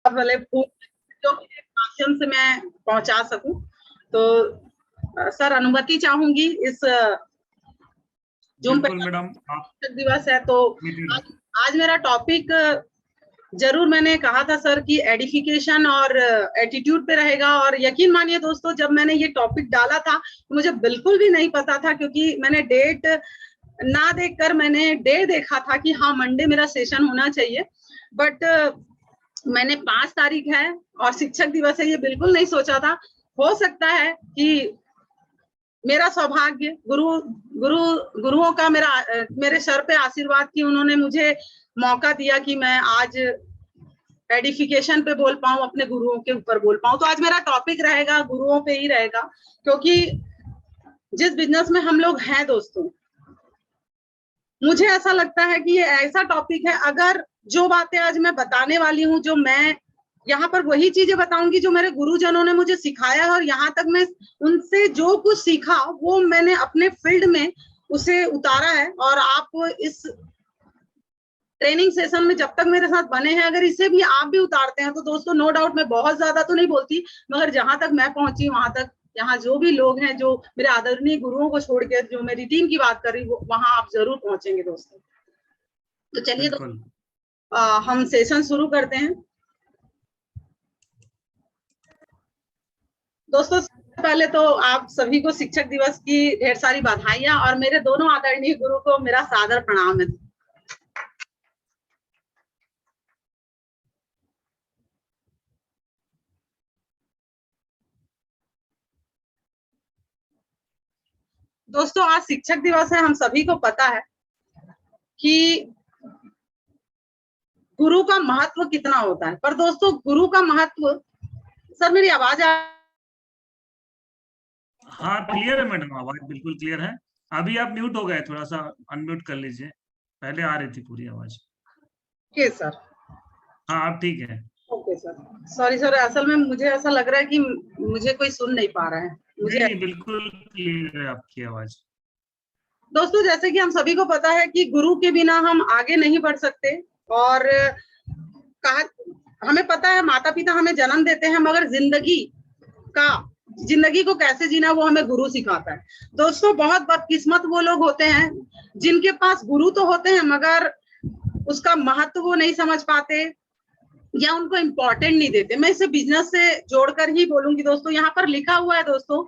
वाले फूल जो के माध्यम से मैं पहुंचा सकूं। तो सर अनुमति चाहूंगी इस जूम पे मैडम दिवस है तो आज मेरा टॉपिक जरूर मैंने कहा था सर कि एडिफिकेशन और एटीट्यूड पे रहेगा। और यकीन मानिए दोस्तों, जब मैंने ये टॉपिक डाला था तो मुझे बिल्कुल भी नहीं पता था, क्योंकि मैंने डेट ना देखकर मैंने डे देखा था कि हाँ मंडे मेरा सेशन होना चाहिए, बट मैंने 5 तारीख है और शिक्षक दिवस है, ये बिल्कुल नहीं सोचा था। हो सकता है कि मेरा सौभाग्य गुरुओं का मेरे सर पे आशीर्वाद की उन्होंने मुझे मौका दिया कि मैं आज एडिफिकेशन पे बोल पाऊं, अपने गुरुओं के ऊपर बोल पाऊं। तो आज मेरा टॉपिक रहेगा गुरुओं पे ही रहेगा, क्योंकि जिस बिजनेस में हम लोग हैं दोस्तों, मुझे ऐसा लगता है कि ये ऐसा टॉपिक है, अगर जो बातें आज मैं बताने वाली हूँ, जो मैं यहाँ पर वही चीजें बताऊंगी जो मेरे गुरुजनों ने मुझे सिखाया है, और यहाँ तक मैं उनसे जो कुछ सीखा वो मैंने अपने फील्ड में उसे उतारा है। और आप इस ट्रेनिंग सेशन में जब तक मेरे साथ बने हैं, अगर इसे भी आप भी उतारते हैं तो दोस्तों नो डाउट, मैं बहुत ज्यादा तो नहीं बोलती, मगर जहां तक मैं पहुंची वहां तक, यहाँ जो भी लोग हैं, जो मेरे आदरणीय गुरुओं को छोड़ के जो मेरी टीम की बात कर रही हूँ, वहां आप जरूर पहुंचेंगे दोस्तों। तो चलिए हम सेशन शुरू करते हैं दोस्तों। पहले तो आप सभी को शिक्षक दिवस की ढेर सारी बधाइयां, और मेरे दोनों आदरणीय गुरु को मेरा सादर प्रणाम है। दोस्तों आज शिक्षक दिवस है, हम सभी को पता है कि गुरु का महत्व कितना होता है। पर दोस्तों गुरु का महत्व, सर मेरी आवाज हाँ क्लियर है मैडम, आवाज बिल्कुल क्लियर है। अभी आप म्यूट हो गए, थोड़ा सा अनम्यूट कर लीजिए, पहले आ रही थी पूरी आवाज। Okay sir. हाँ आप ठीक है। ओके सर, सॉरी सर, असल में मुझे ऐसा लग रहा है कि मुझे कोई सुन नहीं पा रहा है। मुझे नहीं, बिल्कुल क्लियर है आपकी आवाज। दोस्तों जैसे कि हम सभी को पता है कि गुरु के बिना हम आगे नहीं बढ़ सकते, और हमें पता है माता पिता हमें जन्म देते हैं, मगर जिंदगी को कैसे जीना वो हमें गुरु सिखाता है। दोस्तों बहुत बदकिस्मत वो लोग होते हैं जिनके पास गुरु तो होते हैं, मगर उसका महत्व वो नहीं समझ पाते या उनको इम्पोर्टेंट नहीं देते। मैं इसे बिजनेस से जोड़कर ही बोलूंगी दोस्तों। यहाँ पर लिखा हुआ है दोस्तों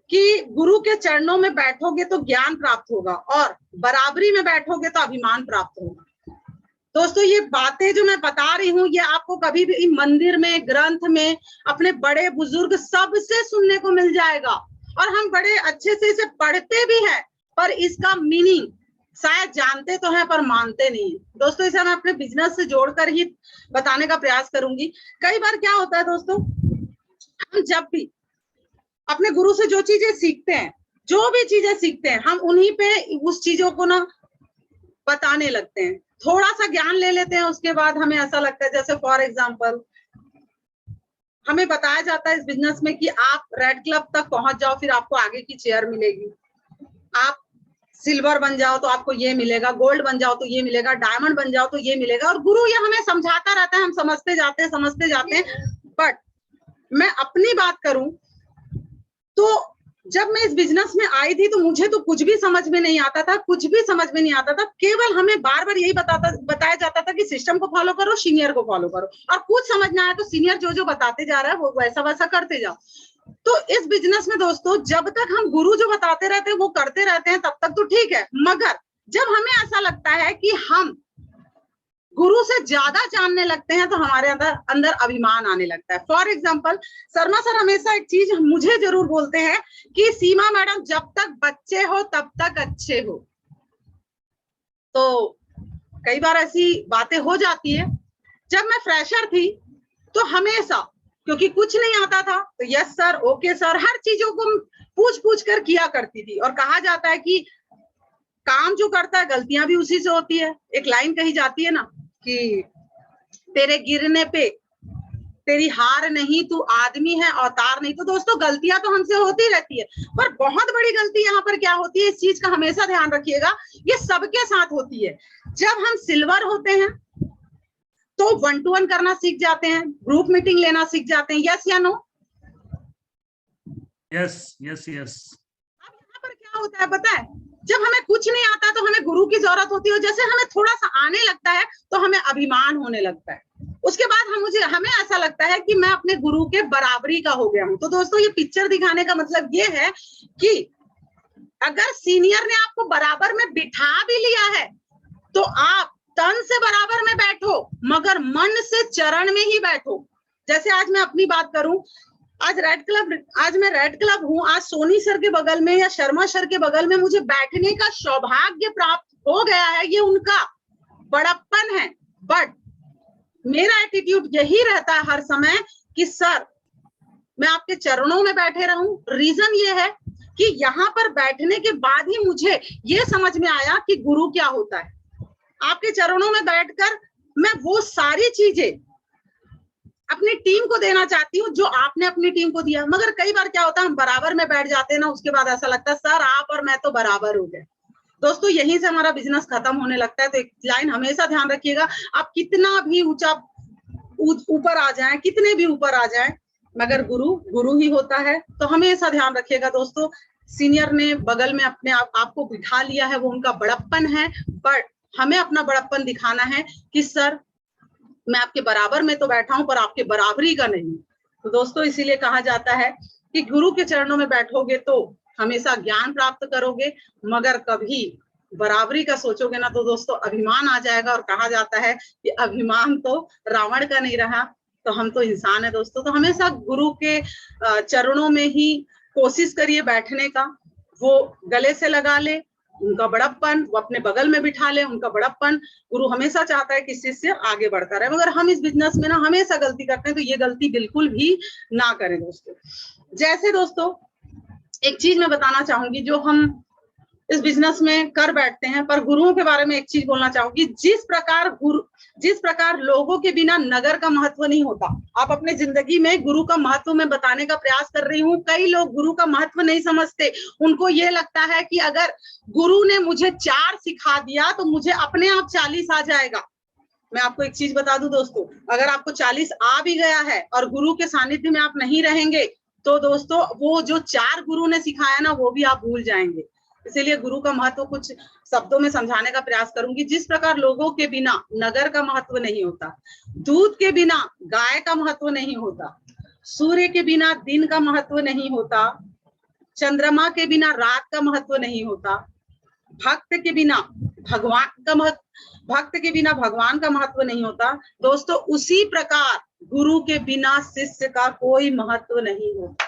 कि गुरु के चरणों में बैठोगे तो ज्ञान प्राप्त होगा, और बराबरी में बैठोगे तो अभिमान प्राप्त होगा। दोस्तों ये बातें जो मैं बता रही हूँ, ये आपको कभी भी मंदिर में, ग्रंथ में, अपने बड़े बुजुर्ग सबसे सुनने को मिल जाएगा, और हम बड़े अच्छे से इसे पढ़ते भी हैं, पर इसका मीनिंग शायद जानते तो हैं पर मानते नहीं। दोस्तों इसे मैं अपने बिजनेस से जोड़कर ही बताने का प्रयास करूंगी। कई बार क्या होता है दोस्तों, हम जब भी अपने गुरु से जो चीजें सीखते हैं, जो भी चीजें सीखते हैं, हम उन्हीं पे उस चीजों को ना बताने लगते हैं। थोड़ा सा ज्ञान ले लेते हैं, उसके बाद हमें ऐसा लगता है, जैसे फॉर एग्जांपल हमें बताया जाता है इस बिजनेस में कि आप रेड क्लब तक पहुंच जाओ, फिर आपको आगे की चेयर मिलेगी। आप सिल्वर बन जाओ तो आपको ये मिलेगा, गोल्ड बन जाओ तो ये मिलेगा, डायमंड बन जाओ तो ये मिलेगा। और गुरु ये हमें समझाता रहता है, हम समझते जाते हैं। बट मैं अपनी बात करूं तो जब मैं इस बिजनेस में आई थी तो मुझे तो कुछ भी समझ में नहीं आता था, केवल हमें बार बार यही बताया जाता था कि सिस्टम को फॉलो करो, सीनियर को फॉलो करो, और कुछ समझ ना आया तो सीनियर जो बताते जा रहा है वो वैसा वैसा करते जाओ। तो इस बिजनेस में दोस्तों जब तक हम गुरु जो बताते रहते हैं वो करते रहते हैं, तब तक तो ठीक है, मगर जब हमें ऐसा लगता है कि हम गुरु से ज्यादा जानने लगते हैं तो हमारे अंदर अभिमान आने लगता है। फॉर एग्जाम्पल शर्मा सर हमेशा एक चीज मुझे जरूर बोलते हैं कि सीमा मैडम जब तक बच्चे हो तब तक अच्छे हो। तो कई बार ऐसी बातें हो जाती है। जब मैं फ्रेशर थी तो हमेशा, क्योंकि कुछ नहीं आता था, तो यस सर, ओके सर, हर चीजों को पूछ कर किया करती थी। और कहा जाता है कि काम जो करता है गलतियां भी उसी से होती है। एक लाइन कही जाती है ना कि तेरे गिरने पे तेरी हार नहीं, तू आदमी है अवतार नहीं। तो दोस्तों गलतियां तो हमसे होती रहती है, पर बहुत बड़ी गलती यहाँ पर क्या होती है, इस चीज का हमेशा ध्यान रखिएगा, ये सबके साथ होती है। जब हम सिल्वर होते हैं तो 1 to 1 करना सीख जाते हैं, ग्रुप मीटिंग लेना सीख जाते हैं। यस या नो? Yes yes yes. अब यहाँ पर क्या होता है पता है, जब हमें कुछ नहीं आता तो हमें गुरु की जरूरत होती है, जैसे हमें थोड़ा सा आने लगता है तो हमें अभिमान होने लगता है, उसके बाद हमें ऐसा लगता है कि मैं अपने गुरु के बराबरी का हो गया हूं। तो दोस्तों ये पिक्चर दिखाने का मतलब ये है कि अगर सीनियर ने आपको बराबर में बिठा भी लिया है तो आप तन से बराबर में बैठो मगर मन से चरण में ही बैठो। जैसे आज मैं अपनी बात करूं, आज मैं रेड क्लब हूं, आज सोनी सर के बगल में या शर्मा सर के बगल में मुझे बैठने का सौभाग्य प्राप्त हो गया है, ये उनका बड़प्पन है। बट मेरा एटीट्यूड यही रहता है हर समय कि सर मैं आपके चरणों में बैठे रहूं। रीजन ये है कि यहाँ पर बैठने के बाद ही मुझे ये समझ में आया कि गुरु क्या होता है। आपके चरणों में बैठकर मैं वो सारी चीजें अपनी टीम को देना चाहती हूँ जो आपने अपनी टीम को दिया। मगर कई बार क्या होता है, हम बराबर में बैठ जाते हैं ना, उसके बाद ऐसा लगता है सर आप और मैं तो बराबर हो गए। दोस्तों यहीं से हमारा बिजनेस खत्म होने लगता है। तो एक लाइन हमेशा ध्यान रखिएगा, आप कितना भी ऊंचा ऊपर आ जाएं, कितने भी ऊपर आ जाएं, मगर गुरु ही होता है। तो हमेशा ध्यान रखिएगा दोस्तों, सीनियर ने बगल में अपने आपको बिठा लिया है, वो उनका बड़प्पन है, बट हमें अपना बड़प्पन दिखाना है कि सर मैं आपके बराबर में तो बैठा हूं पर आपके बराबरी का नहीं। तो दोस्तों इसीलिए कहा जाता है कि गुरु के चरणों में बैठोगे तो हमेशा ज्ञान प्राप्त करोगे, मगर कभी बराबरी का सोचोगे ना तो दोस्तों अभिमान आ जाएगा। और कहा जाता है कि अभिमान तो रावण का नहीं रहा, तो हम तो इंसान है दोस्तों। तो हमेशा गुरु के चरणों में ही कोशिश करिए बैठने का, वो गले से लगा ले उनका बड़प्पन, वो अपने बगल में बिठा ले उनका बड़प्पन। गुरु हमेशा चाहता है कि शिष्य आगे बढ़ता रहे, मगर हम इस बिजनेस में ना हमेशा गलती करते हैं, तो ये गलती बिल्कुल भी ना करें दोस्तों। जैसे दोस्तों एक चीज मैं बताना चाहूंगी जो हम इस बिजनेस में कर बैठते हैं, पर गुरुओं के बारे में एक चीज बोलना चाहूंगी। जिस प्रकार लोगों के बिना नगर का महत्व नहीं होता, आप अपने जिंदगी में गुरु का महत्व मैं बताने का प्रयास कर रही हूँ। कई लोग गुरु का महत्व नहीं समझते, उनको ये लगता है कि अगर गुरु ने मुझे 4 सिखा दिया तो मुझे अपने आप 40 आ जाएगा। मैं आपको एक चीज बता दूं दोस्तों, अगर आपको 40 आ भी गया है और गुरु के सानिध्य में आप नहीं रहेंगे तो दोस्तों वो जो 4 गुरु ने सिखाया ना वो भी आप भूल जाएंगे। इसीलिए गुरु का महत्व कुछ शब्दों में समझाने का प्रयास करूंगी। जिस प्रकार लोगों के बिना नगर का महत्व नहीं होता, दूध के बिना गाय का महत्व नहीं होता, सूर्य के बिना दिन का महत्व नहीं होता, चंद्रमा के बिना रात का महत्व नहीं होता, भक्त के बिना भगवान का महत्व नहीं होता दोस्तों, उसी प्रकार गुरु के बिना शिष्य का कोई महत्व नहीं होता।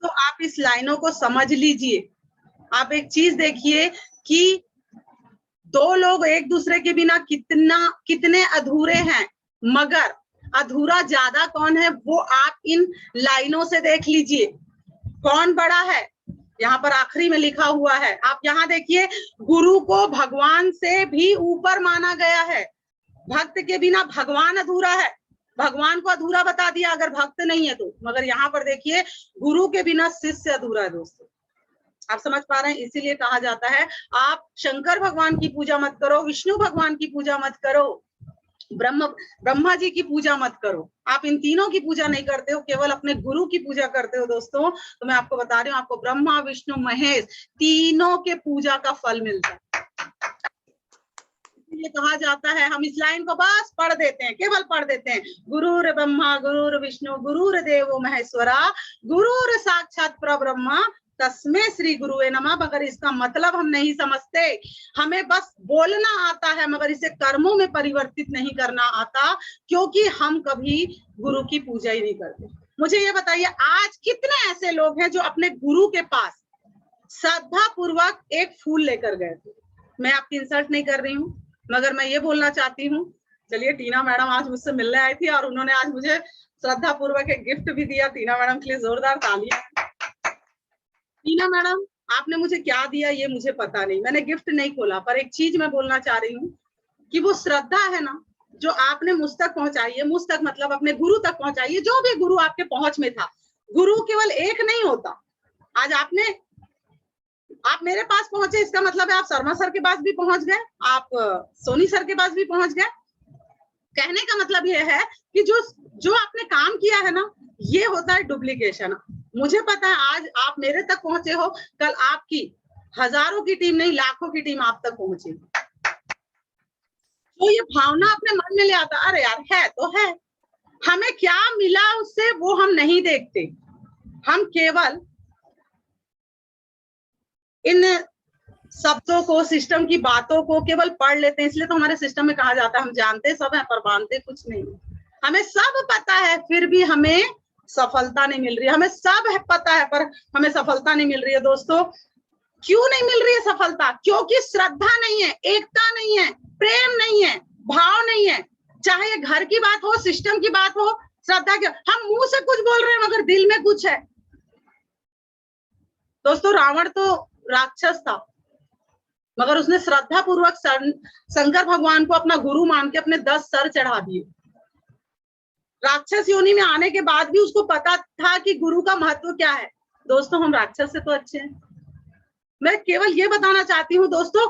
तो आप इस लाइनों को समझ लीजिए। आप एक चीज देखिए कि 2 लोग एक दूसरे के बिना कितने अधूरे हैं, मगर अधूरा ज्यादा कौन है वो आप इन लाइनों से देख लीजिए। कौन बड़ा है, यहाँ पर आखिरी में लिखा हुआ है, आप यहाँ देखिए, गुरु को भगवान से भी ऊपर माना गया है। भक्त के बिना भगवान अधूरा है, भगवान को अधूरा बता दिया अगर भक्त नहीं है तो। मगर यहाँ पर देखिए गुरु के बिना शिष्य अधूरा है दोस्तों। आप समझ पा रहे हैं? इसीलिए कहा जाता है आप शंकर भगवान की पूजा मत करो, विष्णु भगवान की पूजा मत करो, ब्रह्मा जी की पूजा मत करो। आप इन तीनों की पूजा नहीं करते हो, केवल अपने गुरु की पूजा करते हो दोस्तों। तो मैं आपको बता रही हूँ, आपको ब्रह्मा विष्णु महेश तीनों के पूजा का फल मिलता है। ये कहा जाता है, हम इस लाइन को बस पढ़ देते हैं, केवल पढ़ देते हैं, गुरुर ब्रह्मा गुरुर विष्णु गुरुर देवो महेश्वरा गुरुर साक्षात परब्रह्मा तस्मै श्री गुरुवे नमः। मगर इसका मतलब हम नहीं समझते, हमें बस बोलना आता है मगर इसे कर्मों में परिवर्तित नहीं करना आता, क्योंकि हम कभी गुरु की पूजा ही नहीं करते। मुझे ये बताइए, आज कितने ऐसे लोग हैं जो अपने गुरु के पास श्रद्धा पूर्वक एक फूल लेकर गए थे। मैं आपकी इंसल्ट नहीं कर रही हूँ, मगर मैं ये बोलना चाहती हूँ, चलिए टीना मैडम आज मुझसे मिलने आई थी और उन्होंने आज मुझे श्रद्धा पूर्वक एक गिफ्ट भी दिया। टीना मैडम के लिए जोरदार तालियां। टीना मैडम आपने मुझे क्या दिया ये मुझे पता नहीं, मैंने गिफ्ट नहीं खोला, पर एक चीज मैं बोलना चाह रही हूँ कि वो श्रद्धा है ना जो आपने मुझ तक पहुंचाई है, मुझ तक मतलब अपने गुरु तक पहुंचाई है, जो भी गुरु आपके पहुंच में था। गुरु केवल एक नहीं होता। आज आपने आप मेरे पास पहुंचे इसका मतलब है आप शर्मा सर के पास भी पहुंच गए, आप सोनी सर के पास भी पहुंच गए। कहने का मतलब ये है कि जो आपने काम किया है ना, ये होता है डुप्लीकेशन। मुझे पता है आज आप मेरे तक पहुंचे हो, कल आपकी हजारों की टीम नहीं लाखों की टीम आप तक पहुंचेगी। तो ये भावना अपने मन में ले आता, अरे यार है तो है, हमें क्या मिला उससे वो हम नहीं देखते, हम केवल इन शब्दों को, सिस्टम की बातों को केवल पढ़ लेते हैं। इसलिए तो हमारे सिस्टम में कहा जाता है हम जानते सब है पर मानते कुछ नहीं। हमें सब पता है फिर भी हमें सफलता नहीं मिल रही है, हमें सब है पता है पर हमें सफलता नहीं मिल रही है। दोस्तों क्यों नहीं मिल रही है सफलता? क्योंकि श्रद्धा नहीं है, एकता नहीं है, प्रेम नहीं है, भाव नहीं है। चाहे ये घर की बात हो, सिस्टम की बात हो, श्रद्धा की, हम मुंह से कुछ बोल रहे हैं मगर दिल में कुछ है। दोस्तों रावण तो राक्षस था मगर उसने श्रद्धा पूर्वक शंकर भगवान को अपना गुरु मान के अपने 10 सर चढ़ा दिए। राक्षस योनि में आने के बाद भी उसको पता था कि गुरु का महत्व क्या है। दोस्तों हम राक्षस से तो अच्छे हैं। मैं केवल ये बताना चाहती हूँ दोस्तों,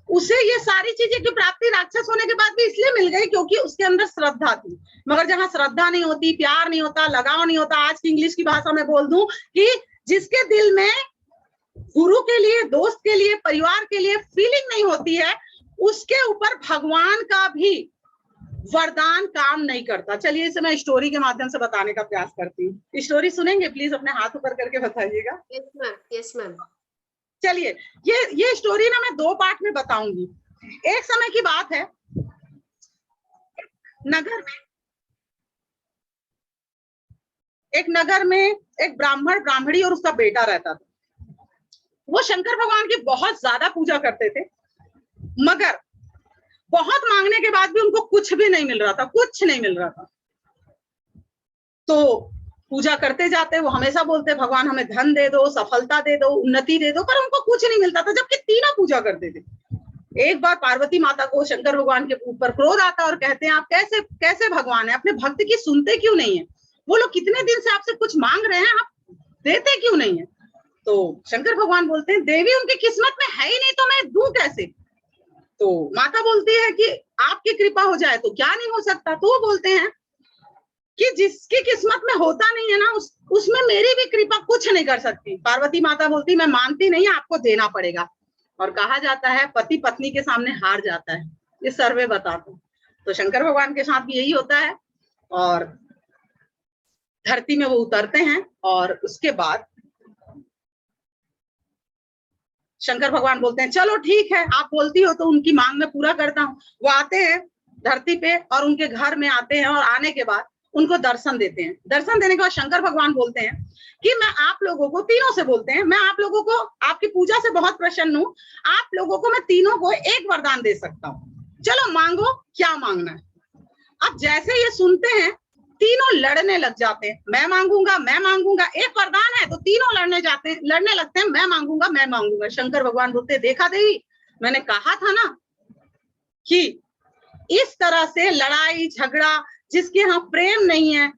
उसे ये सारी चीजें की प्राप्ति राक्षस होने के बाद भी इसलिए मिल गई क्योंकि उसके अंदर श्रद्धा थी। मगर जहां श्रद्धा नहीं होती, प्यार नहीं होता, लगाव नहीं होता, आज की इंग्लिश की भाषा में बोल दूं कि जिसके दिल में गुरु के लिए, दोस्त के लिए, परिवार के लिए फीलिंग नहीं होती है, उसके ऊपर भगवान का भी वरदान काम नहीं करता। चलिए इसे मैं स्टोरी के माध्यम से बताने का प्रयास करती हूँ। स्टोरी सुनेंगे? प्लीज अपने हाथ ऊपर करके बताइएगा। Yes ma'am, yes ma'am. चलिए ये स्टोरी ना मैं 2 पार्ट में बताऊंगी। एक समय की बात है, एक नगर में एक ब्राह्मण, ब्राह्मणी और उसका बेटा रहता था। वो शंकर भगवान की बहुत ज्यादा पूजा करते थे मगर बहुत मांगने के बाद भी उनको कुछ भी नहीं मिल रहा था, कुछ नहीं मिल रहा था। तो पूजा करते जाते, वो हमेशा बोलते भगवान हमें धन दे दो, सफलता दे दो, उन्नति दे दो, पर उनको कुछ नहीं मिलता था जबकि तीनों पूजा करते थे। एक बार पार्वती माता को शंकर भगवान के ऊपर क्रोध आता और कहते हैं आप कैसे कैसे भगवान है, अपने भक्त की सुनते क्यों नहीं है? वो लोग कितने दिन से आपसे कुछ मांग रहे हैं, आप देते क्यों नहीं है? तो शंकर भगवान बोलते हैं देवी उनकी किस्मत में है ही नहीं तो मैं दूं कैसे? तो माता बोलती है कि आपकी कृपा हो जाए तो क्या नहीं हो सकता। तो वो बोलते हैं कि जिसकी किस्मत में होता नहीं है ना उसमें मेरी भी कृपा कुछ नहीं कर सकती। पार्वती माता बोलती मैं मानती नहीं, आपको देना पड़ेगा। और कहा जाता है पति पत्नी के सामने हार जाता है, ये सर्वे बताता है। तो शंकर भगवान के साथ भी यही होता है और धरती में वो उतरते हैं और उसके बाद शंकर भगवान बोलते हैं चलो ठीक है आप बोलती हो तो उनकी मांग में पूरा करता हूँ। वो आते हैं धरती पे और उनके घर में आते हैं और आने के बाद उनको दर्शन देते हैं। दर्शन देने के बाद शंकर भगवान बोलते हैं कि मैं आप लोगों को, तीनों से बोलते हैं, मैं आप लोगों को आपकी पूजा से बहुत प्रसन्न हूँ, आप लोगों को मैं तीनों को एक वरदान दे सकता हूँ, चलो मांगो क्या मांगना है। अब जैसे ये सुनते हैं तीनों लड़ने लग जाते हैं, मैं मांगूंगा मैं मांगूंगा, एक वरदान है तो तीनों लड़ने लगते हैं, मैं मांगूंगा मैं मांगूंगा। शंकर भगवान बोलते देखा देवी, मैंने कहा था ना कि इस तरह से लड़ाई झगड़ा, जिसके यहाँ प्रेम नहीं है,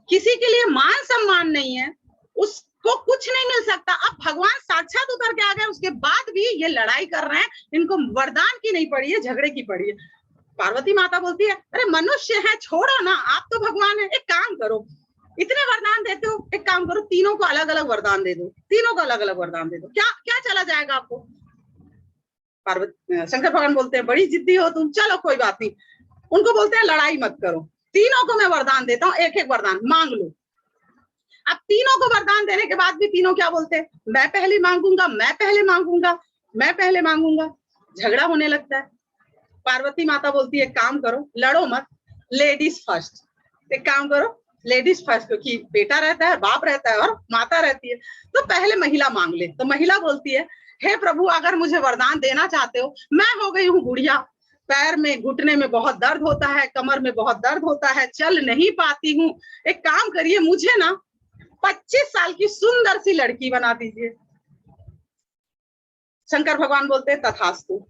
किसी के लिए मान सम्मान नहीं है, उसको कुछ नहीं मिल सकता। अब भगवान साक्षात उतर के आ गए, उसके बाद भी ये लड़ाई कर रहे हैं, इनको वरदान की नहीं पड़ी है, झगड़े की पड़ी है। पार्वती माता बोलती है अरे मनुष्य है, छोड़ो ना, आप तो भगवान है, एक काम करो, इतने वरदान देते हो, एक काम करो तीनों को अलग अलग वरदान दे दो, तीनों को अलग अलग वरदान दे दो, क्या क्या चला जाएगा आपको? शंकर भगवान बोलते हैं बड़ी जिद्दी हो तुम, चलो कोई बात नहीं। उनको बोलते हैं लड़ाई मत करो, तीनों को मैं वरदान देता हूँ, एक एक वरदान मांग लो। अब तीनों को वरदान देने के बाद भी तीनों क्या बोलते हैं, मैं पहले मांगूंगा मैं पहले मांगूंगा मैं पहले मांगूंगा। झगड़ा होने लगता है। पार्वती माता बोलती है काम करो, लड़ो मत, लेडीज फर्स्ट, एक काम करो लेडीज फर्स्ट, क्योंकि बेटा रहता है, बाप रहता है और माता रहती है, तो पहले महिला मांग ले। तो महिला बोलती है हे प्रभु अगर मुझे वरदान देना चाहते हो, मैं हो गई हूँ बुढ़िया, पैर में घुटने में बहुत दर्द होता है, कमर में बहुत दर्द होता है, चल नहीं पाती हूँ, एक काम करिए मुझे ना 25 साल की सुंदर सी लड़की बना दीजिए। शंकर भगवान बोलते हैं तथास्तु।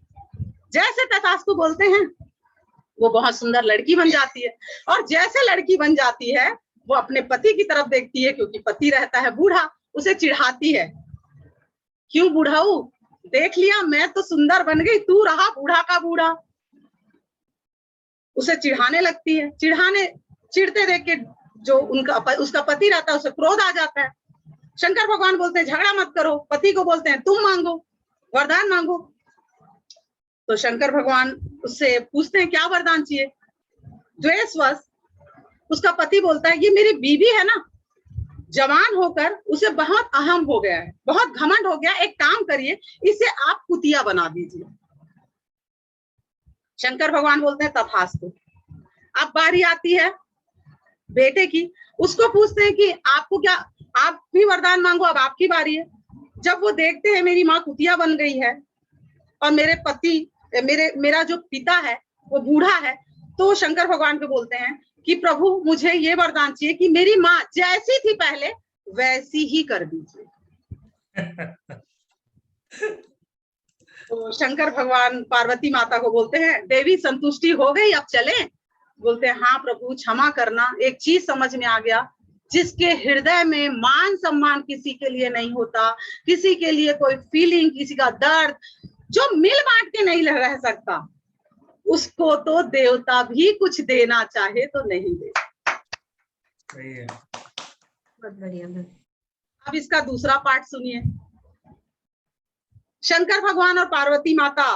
जैसे तथास्तु बोलते हैं वो बहुत सुंदर लड़की बन जाती है, और जैसे लड़की बन जाती है वो अपने पति की तरफ देखती है, क्योंकि पति रहता है बूढ़ा, उसे चिढ़ाती है क्यों बुढ़ाऊ, देख लिया मैं तो सुंदर बन गई, तू रहा बूढ़ा का बूढ़ा। उसे चिढ़ाने लगती है। चिढ़ते देख के जो उसका पति रहता है उसे क्रोध आ जाता है। शंकर भगवान बोलते हैं झगड़ा मत करो, पति को बोलते हैं तुम मांगो, वरदान मांगो। तो शंकर भगवान उससे पूछते हैं क्या वरदान चाहिए। द्वेषवश उसका पति बोलता है ये मेरी बीवी है ना, जवान होकर उसे बहुत अहम हो गया है, बहुत घमंड हो गया, एक काम करिए इसे आप कुतिया बना दीजिए। शंकर भगवान बोलते हैं तथास्तु। अब बारी आती है बेटे की। उसको पूछते हैं कि आपको क्या, आप भी वरदान मांगो, अब आपकी बारी है। जब वो देखते हैं मेरी माँ कुतिया बन गई है और मेरा जो पिता है वो बूढ़ा है, तो शंकर भगवान को बोलते हैं कि प्रभु मुझे ये वरदान चाहिए कि मेरी माँ जैसी थी पहले वैसी ही कर दीजिए। तो शंकर भगवान पार्वती माता को बोलते हैं देवी संतुष्टि हो गई, अब चलें। बोलते हैं हाँ प्रभु क्षमा करना, एक चीज समझ में आ गया, जिसके हृदय में मान सम्मान किसी के लिए नहीं होता, किसी के लिए कोई फीलिंग, किसी का दर्द, जो मिल बांट के नहीं रह सकता, उसको तो देवता भी कुछ देना चाहे तो नहीं दे। सही है, बहुत बढ़िया। अब इसका दूसरा पार्ट सुनिए। शंकर भगवान और पार्वती माता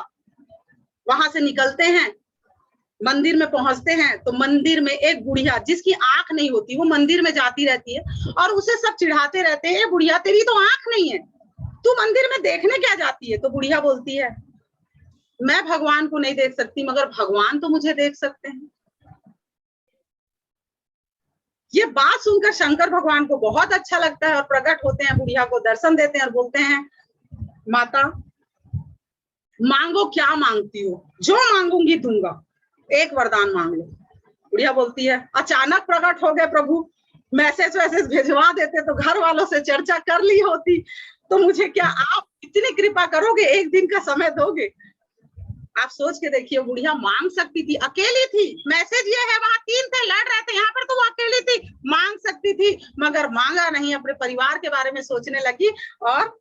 वहां से निकलते हैं, मंदिर में पहुंचते हैं तो मंदिर में एक बुढ़िया जिसकी आंख नहीं होती, वो मंदिर में जाती रहती है और उसे सब चिढ़ाते रहते हैं, बुढ़िया तेरी तो आंख नहीं है, तू मंदिर में देखने क्या जाती है। तो बुढ़िया बोलती है मैं भगवान को नहीं देख सकती मगर भगवान तो मुझे देख सकते हैं। ये बात सुनकर शंकर भगवान को बहुत अच्छा लगता है और प्रकट होते हैं, बुढ़िया को दर्शन देते हैं और बोलते हैं माता मांगो क्या मांगती हो, जो मांगूंगी दूंगा, एक वरदान मांग लो। बुढ़िया बोलती है अचानक प्रकट हो गए प्रभु, मैसेज भेजवा देते तो घर वालों से चर्चा कर ली होती, तो मुझे क्या आप इतनी कृपा करोगे, एक दिन का समय दोगे। आप सोच के देखिए, बुढ़िया मांग सकती थी, अकेली थी, मैसेज ये है वहां 3 थे लड़ रहे थे, यहाँ पर तो वो अकेली थी, मांग सकती थी मगर मांगा नहीं, अपने परिवार के बारे में सोचने लगी और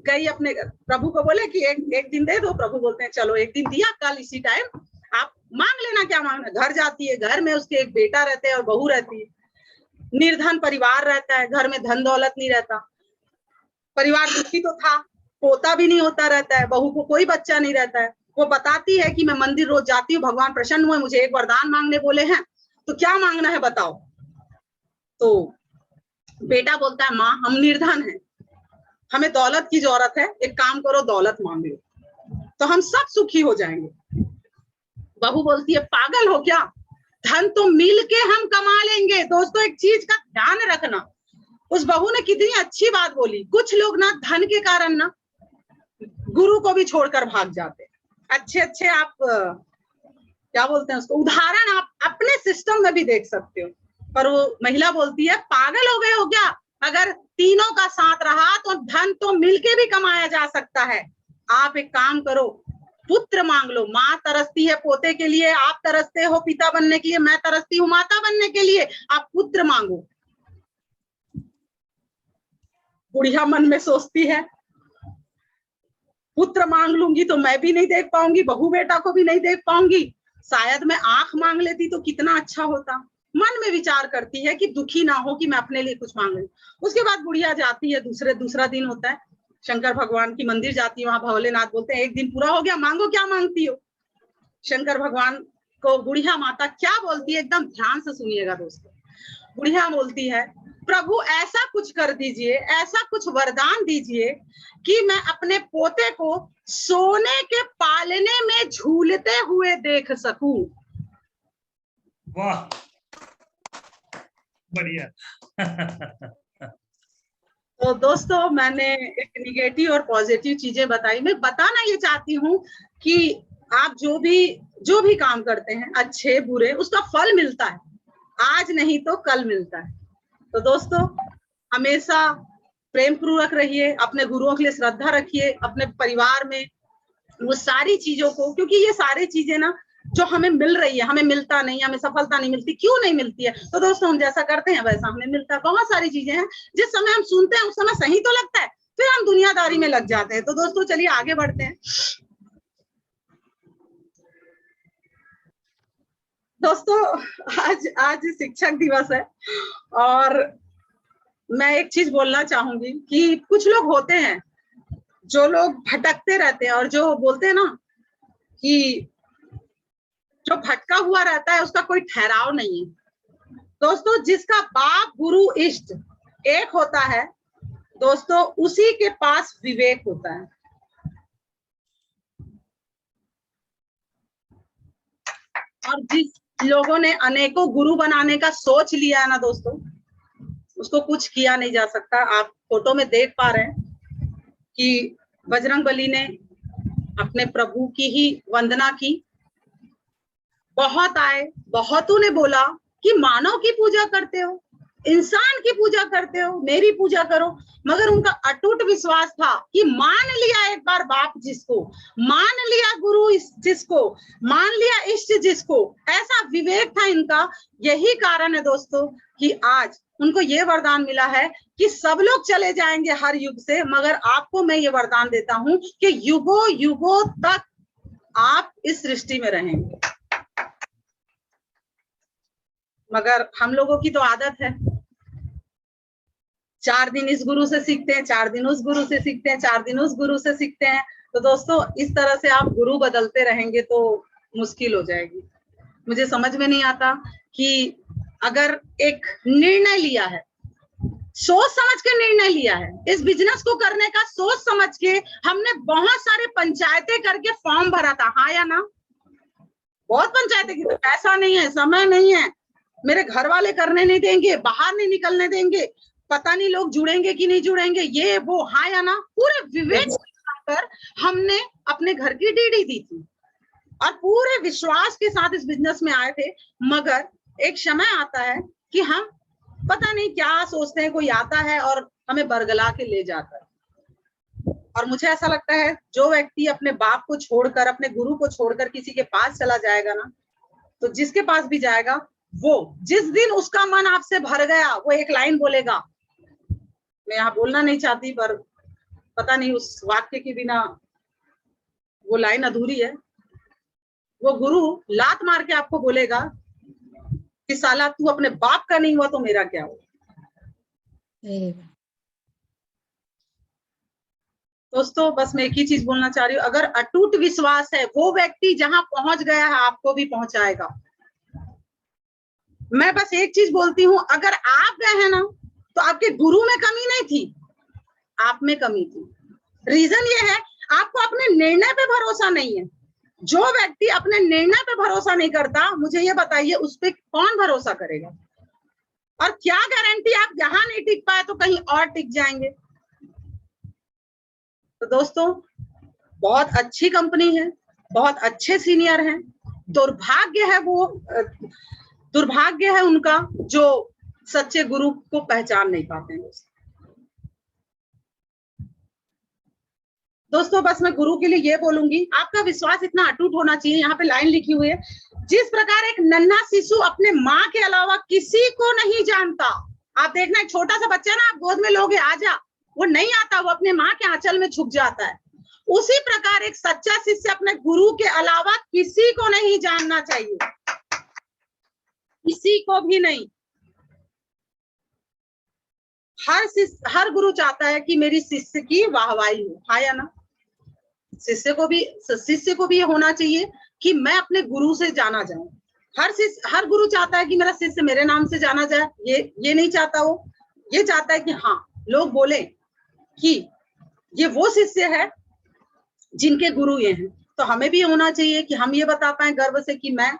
गई अपने प्रभु को बोले कि एक दिन दे दो। प्रभु बोलते हैं चलो एक दिन दिया, कल इसी टाइम आप मांग लेना क्या मांगना। घर जाती है, घर में उसके एक बेटा रहते हैं और बहू रहती है, निर्धन परिवार रहता है, घर में धन दौलत नहीं रहता, परिवार दुखी तो था, पोता भी नहीं होता रहता है, बहू को कोई बच्चा नहीं रहता है। वो बताती है कि मैं मंदिर रोज जाती हूँ, भगवान प्रसन्न हुए, मुझे एक वरदान मांगने बोले हैं, तो क्या मांगना है बताओ। तो बेटा बोलता है माँ हम निर्धन हैं, हमें दौलत की जरूरत है, एक काम करो दौलत मांग लो तो हम सब सुखी हो जाएंगे। बहू बोलती है पागल हो क्या, धन तो मिल के हम कमा लेंगे। दोस्तों एक चीज का ध्यान रखना, उस बहू ने कितनी अच्छी बात बोली। कुछ लोग ना धन के कारण ना गुरु को भी छोड़कर भाग जाते हैं। अच्छे आप क्या बोलते हैं उसको, उदाहरण आप अपने सिस्टम में भी देख सकते हो। पर वो महिला बोलती है पागल हो गए हो क्या, अगर तीनों का साथ रहा तो धन तो मिलके भी कमाया जा सकता है। आप एक काम करो, पुत्र मांग लो। माँ तरसती है पोते के लिए, आप तरसते हो पिता बनने के लिए, मैं तरसती हूँ माता बनने के लिए, आप पुत्र मांगो। बुढ़िया मन में सोचती है पुत्र मांग लूंगी तो मैं भी नहीं देख पाऊंगी, बहू बेटा को भी नहीं देख पाऊंगी, शायद मैं आंख मांग लेती तो कितना अच्छा होता। मन में विचार करती है कि दुखी ना हो कि मैं अपने लिए कुछ मांग लूं। उसके बाद बुढ़िया जाती है, दूसरा दिन होता है, शंकर भगवान की मंदिर जाती है, वहां भोलेनाथ बोलते हैं एक दिन पूरा हो गया, मांगो क्या मांगती हो। शंकर भगवान को बुढ़िया माता क्या बोलती है, एकदम ध्यान से सुनिएगा दोस्तों। बुढ़िया बोलती है प्रभु ऐसा कुछ कर दीजिए, ऐसा कुछ वरदान दीजिए कि मैं अपने पोते को सोने के पालने में झूलते हुए देख सकूं। वाह बढ़िया। तो दोस्तों मैंने एक निगेटिव और पॉजिटिव चीजें बताई। मैं बताना ये चाहती हूँ कि आप जो भी काम करते हैं, अच्छे बुरे, उसका फल मिलता है, आज नहीं तो कल मिलता है। तो दोस्तों हमेशा प्रेम पूर्वक रहिए, अपने गुरुओं के लिए श्रद्धा रखिए, अपने परिवार में वो सारी चीजों को, क्योंकि ये सारी चीजें ना जो हमें मिल रही है, हमें मिलता नहीं, हमें सफलता नहीं मिलती। क्यों नहीं मिलती है? तो दोस्तों हम जैसा करते हैं वैसा हमें मिलता है। बहुत सारी चीजें हैं जिस समय हम सुनते हैं उस समय सही तो लगता है, फिर हम दुनियादारी में लग जाते हैं। तो दोस्तों चलिए आगे बढ़ते हैं। दोस्तों आज शिक्षक दिवस है और मैं एक चीज बोलना चाहूंगी कि कुछ लोग होते हैं जो लोग भटकते रहते हैं और जो बोलते हैं ना कि जो भटका हुआ रहता है उसका कोई ठहराव नहीं है। दोस्तों जिसका बाप गुरु इष्ट एक होता है दोस्तों, उसी के पास विवेक होता है। और जिस लोगों ने अनेकों गुरु बनाने का सोच लिया है ना दोस्तों, उसको कुछ किया नहीं जा सकता। आप फोटो में देख पा रहे हैं कि बजरंगबली ने अपने प्रभु की ही वंदना की। बहुत आए, बहुतों ने बोला कि मानव की पूजा करते हो, इंसान की पूजा करते हो, मेरी पूजा करो। मगर उनका अटूट विश्वास था कि मान लिया एक बार बाप जिसको, मान लिया गुरु जिसको, मान लिया इष्ट जिसको, ऐसा विवेक था इनका। यही कारण है दोस्तों कि आज उनको ये वरदान मिला है कि सब लोग चले जाएंगे हर युग से, मगर आपको मैं ये वरदान देता हूं कि युगों युगों तक आप इस सृष्टि में रहेंगे। मगर हम लोगों की तो आदत है, 4 दिन इस गुरु से सीखते हैं, 4 दिन उस गुरु से सीखते हैं, 4 दिन उस गुरु से सीखते हैं। तो दोस्तों इस तरह से आप गुरु बदलते रहेंगे तो मुश्किल हो जाएगी। मुझे समझ में नहीं आता कि अगर एक निर्णय लिया है, सोच समझ के निर्णय लिया है, इस बिजनेस को करने का सोच समझ के हमने बहुत सारे पंचायतें करके फॉर्म भरा था, हाँ या ना? बहुत पंचायतें की, पैसा नहीं है, समय नहीं है, मेरे घर वाले करने नहीं देंगे, बाहर नहीं निकलने देंगे, पता नहीं लोग जुड़ेंगे कि नहीं जुड़ेंगे, ये वो, हाँ या ना? पूरे विवेक कर हमने अपने घर की डीडी दी थी और पूरे विश्वास के साथ इस बिजनेस में आए थे। मगर एक समय आता है कि हम पता नहीं क्या सोचते हैं, कोई आता है और हमें बरगला के ले जाता है। और मुझे ऐसा लगता है जो व्यक्ति अपने बाप को छोड़कर, अपने गुरु को छोड़कर किसी के पास चला जाएगा ना, तो जिसके पास भी जाएगा वो जिस दिन उसका मन आपसे भर गया, वो एक लाइन बोलेगा, मैं यहाँ बोलना नहीं चाहती पर पता नहीं उस वाक्य के बिना वो लाइन अधूरी है। वो गुरु लात मार के आपको बोलेगा कि साला तू अपने बाप का नहीं हुआ तो मेरा क्या हुआ। दोस्तों बस मैं एक ही चीज बोलना चाह रही हूँ, अगर अटूट विश्वास है, वो व्यक्ति जहां पहुंच गया है आपको भी पहुंचाएगा। मैं बस एक चीज बोलती हूँ, अगर आप गए हैं ना तो आपके गुरु में कमी नहीं थी, आप में कमी थी। रीजन ये है आपको अपने निर्णय पे भरोसा नहीं है। जो व्यक्ति अपने निर्णय पे भरोसा नहीं करता, मुझे ये बताइए उस पे कौन भरोसा करेगा? और क्या गारंटी आप यहाँ नहीं टिक पाए तो कहीं और टिक जाएंगे। तो दोस्तों बहुत अच्छी कंपनी है, बहुत अच्छे सीनियर हैं, दुर्भाग्य है उनका जो सच्चे गुरु को पहचान नहीं पाते हैं। दोस्तों बस मैं गुरु के लिए ये बोलूंगी, आपका विश्वास इतना अटूट होना चाहिए। यहाँ पे लाइन लिखी हुई है, जिस प्रकार एक नन्हा शिशु अपने माँ के अलावा किसी को नहीं जानता। आप देखना एक छोटा सा बच्चा ना, आप गोद में लोगे आजा, वो नहीं आता, वो अपने माँ के आंचल में छुप जाता है। उसी प्रकार एक सच्चा शिष्य अपने गुरु के अलावा किसी को नहीं जानना चाहिए, किसी को भी नहीं। हर गुरु चाहता है कि मेरी शिष्य की वाहवाही हो, हाँ या ना? शिष्य को भी ये होना चाहिए कि मैं अपने गुरु से जाना जाऊं। हर गुरु चाहता है कि मेरा शिष्य मेरे नाम से जाना जाए, ये नहीं चाहता। वो ये चाहता है कि हाँ लोग बोले कि ये वो शिष्य है जिनके गुरु ये हैं। तो हमें भी होना चाहिए कि हम ये बता पाए गर्व से कि मैं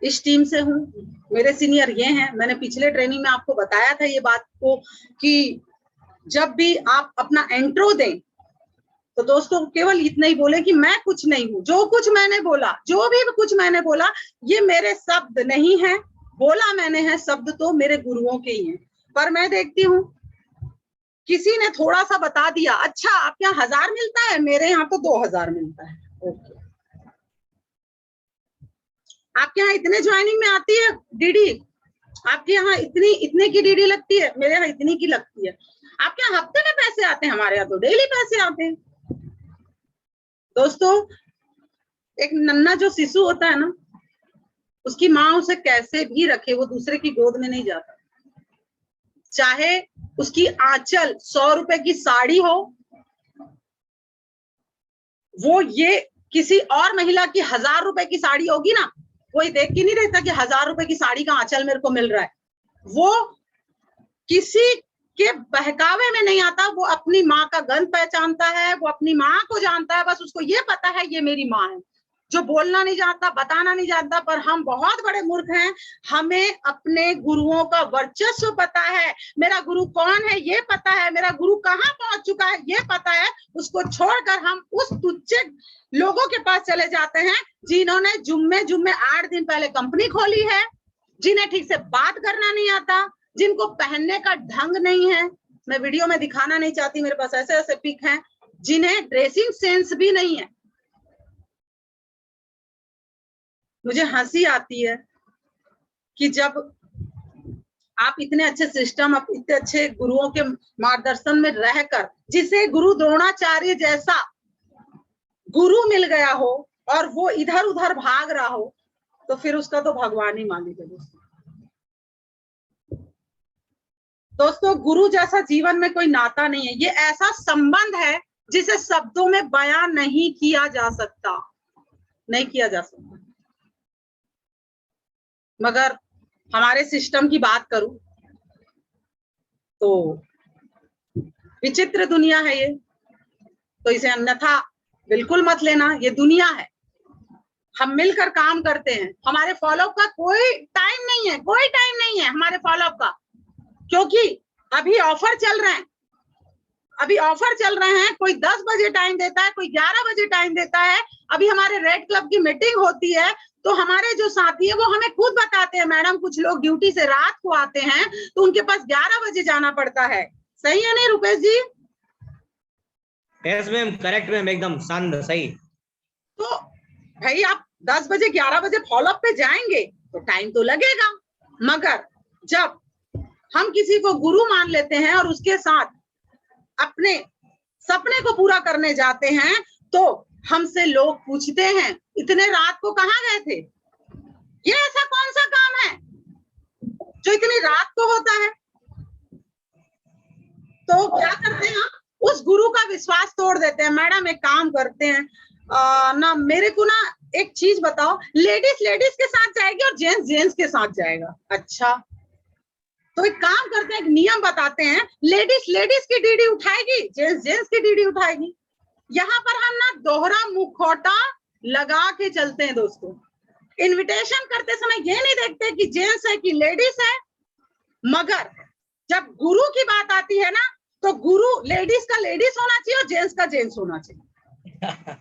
इस टीम से हूँ, मेरे सीनियर ये हैं। मैंने पिछले ट्रेनिंग में आपको बताया था ये बात को कि जब भी आप अपना इंट्रो दें तो दोस्तों केवल इतना ही बोले कि मैं कुछ नहीं हूँ, जो कुछ मैंने बोला, जो भी कुछ मैंने बोला ये मेरे शब्द नहीं है, बोला मैंने है, शब्द तो मेरे गुरुओं के ही हैं। पर मैं देखती हूँ किसी ने थोड़ा सा बता दिया, अच्छा आपके यहाँ 1000 मिलता है, मेरे यहाँ तो 2000 मिलता है। ओके, आपके यहाँ इतने ज्वाइनिंग में आती है डीडी, आपके यहाँ इतने की डीडी लगती है, मेरे यहाँ इतनी की लगती है। आपके यहाँ हफ्ते में पैसे आते हैं, हमारे यहाँ तो डेली पैसे आते हैं। दोस्तों, एक नन्हा जो शिशु होता है ना, उसकी माँ उसे कैसे भी रखे, वो दूसरे की गोद में नहीं जाता। चाहे उसकी आंचल 100 रुपए की साड़ी हो, वो ये किसी और महिला की 1000 रुपए की साड़ी होगी ना, कोई देख के नहीं रहता कि 1000 रुपए की साड़ी का आंचल मेरे को मिल रहा है। वो किसी के बहकावे में नहीं आता, वो अपनी माँ का गंध पहचानता है, वो अपनी माँ को जानता है। बस उसको ये पता है ये मेरी माँ है। जो बोलना नहीं जानता, बताना नहीं जानता। पर हम बहुत बड़े मूर्ख हैं, हमें अपने गुरुओं का वर्चस्व पता है। मेरा गुरु कौन है ये पता है, मेरा गुरु कहाँ पहुंच चुका है ये पता है। उसको छोड़कर हम उस तुच्छ लोगों के पास चले जाते हैं जिन्होंने जुम्मे 8 दिन पहले कंपनी खोली है, जिन्हें ठीक से बात करना नहीं आता, जिनको पहनने का ढंग नहीं है। मैं वीडियो में दिखाना नहीं चाहती, मेरे पास ऐसे ऐसे पिक हैं, जिन्हें ड्रेसिंग सेंस भी नहीं है। मुझे हंसी आती है कि जब आप इतने अच्छे सिस्टम, आप इतने अच्छे गुरुओं के मार्गदर्शन में रहकर, जिसे गुरु द्रोणाचार्य जैसा गुरु मिल गया हो और वो इधर उधर भाग रहा हो, तो फिर उसका तो भगवान ही मान लीजिए। दोस्तों, गुरु जैसा जीवन में कोई नाता नहीं है। ये ऐसा संबंध है जिसे शब्दों में बयां नहीं किया जा सकता, नहीं किया जा सकता। मगर हमारे सिस्टम की बात करूं तो विचित्र दुनिया है ये, तो इसे अन्यथा बिल्कुल मत लेना। ये दुनिया है, हम मिलकर काम करते हैं। हमारे फॉलोअप का कोई टाइम नहीं है, कोई टाइम नहीं है हमारे फॉलोअप का, क्योंकि अभी ऑफर चल रहे हैं, अभी ऑफर चल रहे हैं। कोई 10 बजे टाइम देता है, कोई 11 बजे टाइम देता है। अभी हमारे रेड क्लब की मीटिंग होती है, तो हमारे जो साथी है वो हमें खुद बताते हैं, मैडम कुछ लोग ड्यूटी से रात को आते हैं तो उनके पास 11 बजे जाना पड़ता है। सही है नहीं रुपेश जी? यस मैम, करेक्ट मैम, एकदम शांत सही। तो भाई आप 10 बजे 11 बजे फॉलोअप पे जाएंगे तो टाइम तो लगेगा, मगर जब हम किसी को गुरु मान लेते हैं और उसके साथ अपने सपने को पूरा करने जाते हैं, तो हमसे लोग पूछते हैं इतने रात को कहाँ गए थे? ये ऐसा कौन सा काम है जो इतनी रात को होता है? तो क्या करते हैं हम? उस गुरु का विश्वास तोड़ देते हैं। मैडम एक काम करते हैं ना, मेरे को ना एक चीज बताओ, लेडीज के साथ जाएगी और जेंट्स के साथ जाएगा। अच्छा, तो एक काम करते हैं, एक नियम बताते हैं, लेडीज की डीडी उठाएगी, जेंट्स की डीडी उठाएगी। यहाँ पर हम ना दोहरा मुखौटा लगा के चलते हैं दोस्तों। इनविटेशन करते समय ये नहीं देखते कि जेंट्स है कि लेडीज है, मगर जब गुरु की बात आती है ना, तो गुरु लेडीज का लेडीज होना चाहिए और जेंट्स का जेंट्स होना चाहिए।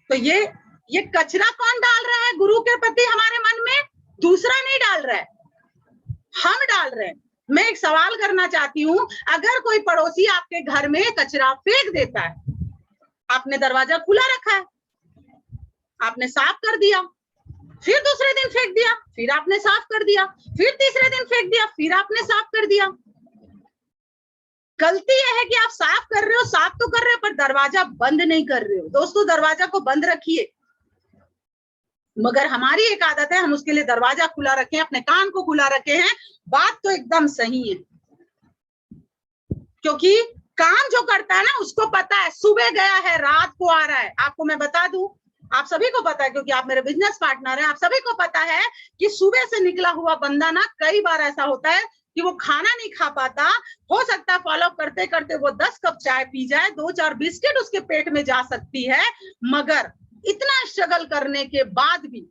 तो ये कचरा कौन डाल रहा है गुरु के प्रति हमारे मन में? दूसरा नहीं डाल रहा है, हम डाल रहे हैं। मैं एक सवाल करना चाहती हूँ, अगर कोई पड़ोसी आपके घर में कचरा फेंक देता है, आपने दरवाजा खुला रखा है, आपने साफ कर दिया, फिर दूसरे दिन फेंक दिया, फिर आपने साफ कर दिया, फिर तीसरे दिन फेंक दिया, फिर आपने साफ कर दिया। गलती यह है कि आप साफ कर रहे हो, साफ तो कर रहे हो, पर दरवाजा बंद नहीं कर रहे हो। दोस्तों, दरवाजा को बंद रखिए, मगर हमारी एक आदत है, हम उसके लिए दरवाजा खुला रखें, अपने कान को खुला रखे हैं। बात तो एकदम सही है, क्योंकि काम जो करता है ना उसको पता है सुबह गया है रात को आ रहा है। आपको मैं बता दूं, आप सभी को पता है, क्योंकि आप मेरे बिजनेस पार्टनर हैं, आप सभी को पता है कि सुबह से निकला हुआ बंदा ना, कई बार ऐसा होता है कि वो खाना नहीं खा पाता। हो सकता है फॉलो करते करते वो 10 कप चाय पी जाए, 2-4 बिस्किट उसके पेट में जा सकती है, मगर इतना स्ट्रगल करने के बाद भी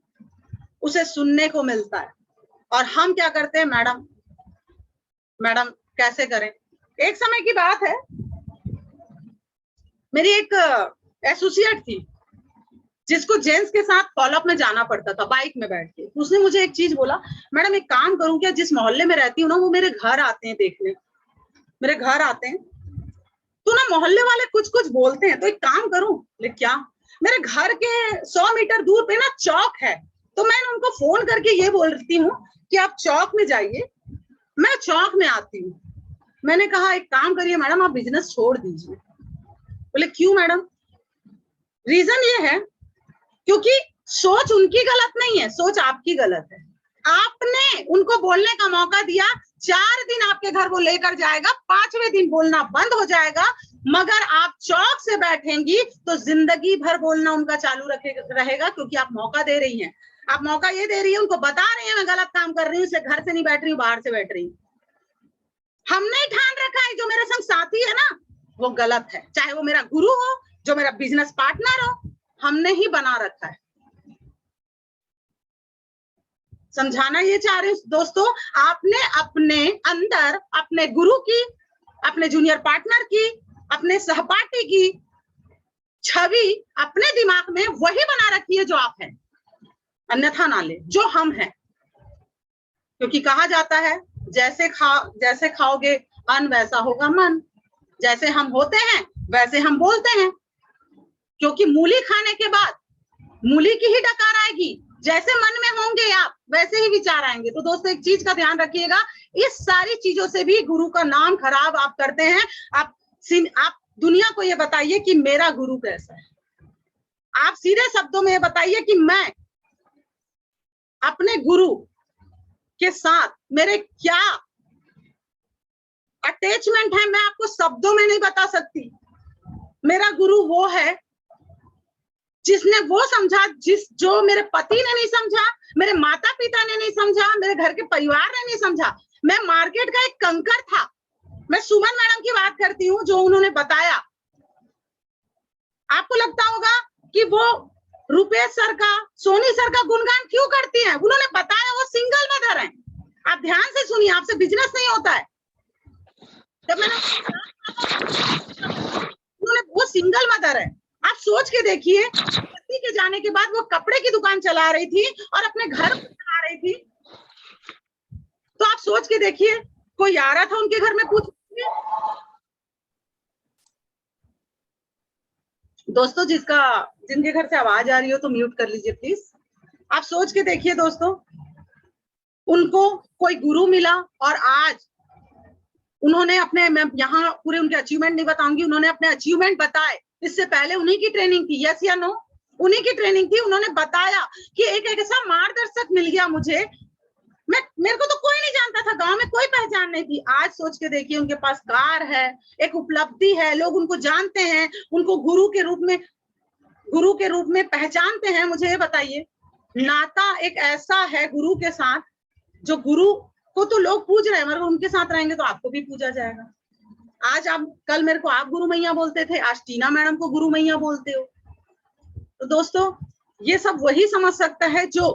उसे सुनने को मिलता है। और हम क्या करते हैं, मैडम कैसे करें? एक समय की बात है, मेरी एक एसोसिएट थी जिसको जेंट्स के साथ फॉलोअप में जाना पड़ता था बाइक में बैठ के। उसने मुझे एक चीज बोला, मैडम एक काम करूं क्या, जिस मोहल्ले में रहती हूँ ना वो मेरे घर आते हैं देखने, मेरे घर आते हैं, तो ना मोहल्ले वाले कुछ कुछ बोलते हैं, तो एक काम करूं। क्या? मेरे घर के 100 मीटर दूर पे ना चौक है, तो मैं मैं उनको फोन करके ये बोलती हूँ कि आप चौक में जाइए, मैं चौक में आती हूँ। मैंने कहा एक काम करिए मैडम, आप बिजनेस छोड़ दीजिए। बोले क्यों मैडम? रीजन ये है क्योंकि सोच उनकी गलत नहीं है, सोच आपकी गलत है। आपने उनको बोलने का मौका दिया, 4 दिन आपके घर वो लेकर जाएगा, 5वें दिन बोलना बंद हो जाएगा। मगर आप चौक से बैठेंगी तो जिंदगी भर बोलना उनका चालू रहेगा, क्योंकि आप मौका दे रही हैं। आप मौका ये दे रही है, उनको बता रही है मैं गलत काम कर रही हूँ, इसलिए घर से नहीं बैठ रही हूँ, बाहर से बैठ रही हूँ। हमने ठान रखा है जो मेरे संग साथी है ना वो गलत है, चाहे वो मेरा गुरु हो, जो मेरा बिजनेस पार्टनर हो, हमने ही बना रखा है। समझाना ये चाह रही हूँ दोस्तों, आपने अपने अंदर अपने गुरु की, अपने जूनियर पार्टनर की, अपने सहपाठी की छवि अपने दिमाग में वही बना रखी है जो आप हैं, अन्यथा ना ले जो हम हैं। क्योंकि कहा जाता है जैसे खाओगे अन्न वैसा होगा मन, जैसे हम होते हैं वैसे हम बोलते हैं। क्योंकि मूली खाने के बाद मूली की ही डकार आएगी, जैसे मन में होंगे आप वैसे ही विचार आएंगे। तो दोस्तों एक चीज का ध्यान रखिएगा, इस सारी चीजों से भी गुरु का नाम खराब आप करते हैं। आप दुनिया को ये बताइए कि मेरा गुरु कैसा है। आप सीधे शब्दों में ये बताइए कि मैं अपने गुरु के साथ मेरे क्या अटैचमेंट है, मैं आपको शब्दों में नहीं बता सकती। मेरा गुरु वो है जिसने वो समझा जो मेरे पति ने नहीं समझा, मेरे माता पिता ने नहीं समझा, मेरे घर के परिवार ने नहीं समझा। मैं मार्केट का एक कंकर था। मैं सुमन मैडम की बात करती हूँ, जो उन्होंने बताया। आपको लगता होगा कि वो रुपेश सर का, सोनी सर का गुणगान क्यों करती हैं? उन्होंने बताया वो सिंगल मदर हैं। आप ध्यान से सुनिए, आपसे बिजनेस नहीं होता है। जब मैंने उन्होंने वो सिंगल मदर है। आप सोच के देखिए, पति के जाने के बाद वो कपड़े की दुकान चला रही थी और अपने घर को चला रही थी। तो आप सोच के देखिए, कोई आ रहा था उनके घर में पूछ। दोस्तों जिनके घर से आवाज आ रही हो तो म्यूट कर लीजिए प्लीज। आप सोच के देखिए दोस्तों, उनको कोई गुरु मिला और आज उन्होंने अपने, मैं यहाँ पूरे उनके अचीवमेंट नहीं बताऊंगी, उन्होंने अपने अचीवमेंट बताए। इससे पहले उन्हीं की ट्रेनिंग थी, यस या नो? उन्हीं की ट्रेनिंग थी। उन्होंने बताया कि एक ऐसा मार्गदर्शक मिल गया मुझे, मेरे को तो कोई नहीं जानता था, गांव में कोई पहचान नहीं थी। आज सोच के देखिए, उनके पास कार है, एक उपलब्धि है, लोग उनको जानते हैं, उनको गुरु के रूप में पहचानते हैं। मुझे ये बताइए, नाता एक ऐसा है गुरु के साथ, जो गुरु को तो लोग पूज रहे हैं, मगर उनके साथ रहेंगे तो आपको भी पूजा जाएगा। आज कल मेरे को आप गुरु मैया बोलते थे, आज टीना मैडम को गुरु मैया बोलते हो। तो दोस्तों ये सब वही समझ सकता है जो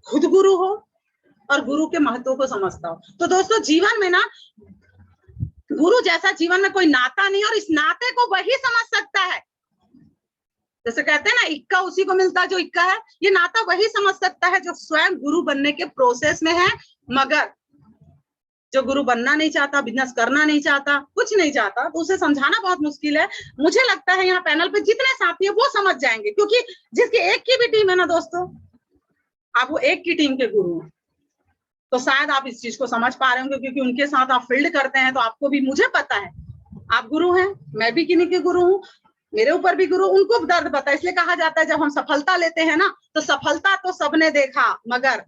खुद गुरु हो और गुरु के महत्व को समझता हो। तो दोस्तों जीवन में ना, गुरु जैसा जीवन में कोई नाता नहीं, और इस नाते को वही समझ सकता है। जैसे कहते हैं ना, इक्का उसी को मिलता है जो इक्का है। ये नाता वही समझ सकता है जो स्वयं गुरु बनने के प्रोसेस में है। मगर जो गुरु बनना नहीं चाहता, बिजनेस करना नहीं चाहता, कुछ नहीं चाहता, तो उसे समझाना बहुत मुश्किल है। मुझे लगता है यहाँ पैनल पे जितने साथी है वो समझ जाएंगे, क्योंकि जिसकी एक की भी टीम है ना दोस्तों, आप वो एक की टीम के गुरु हैं। तो शायद आप इस चीज को समझ पा रहे होंगे, क्योंकि उनके साथ आप फील्ड करते हैं, तो आपको भी, मुझे पता है आप गुरु हैं, मैं भी किन्हीं के गुरु हूँ, मेरे ऊपर भी गुरु, उनको दर्द पता है। इसलिए कहा जाता है जब हम सफलता लेते हैं ना, तो सफलता तो सबने देखा, मगर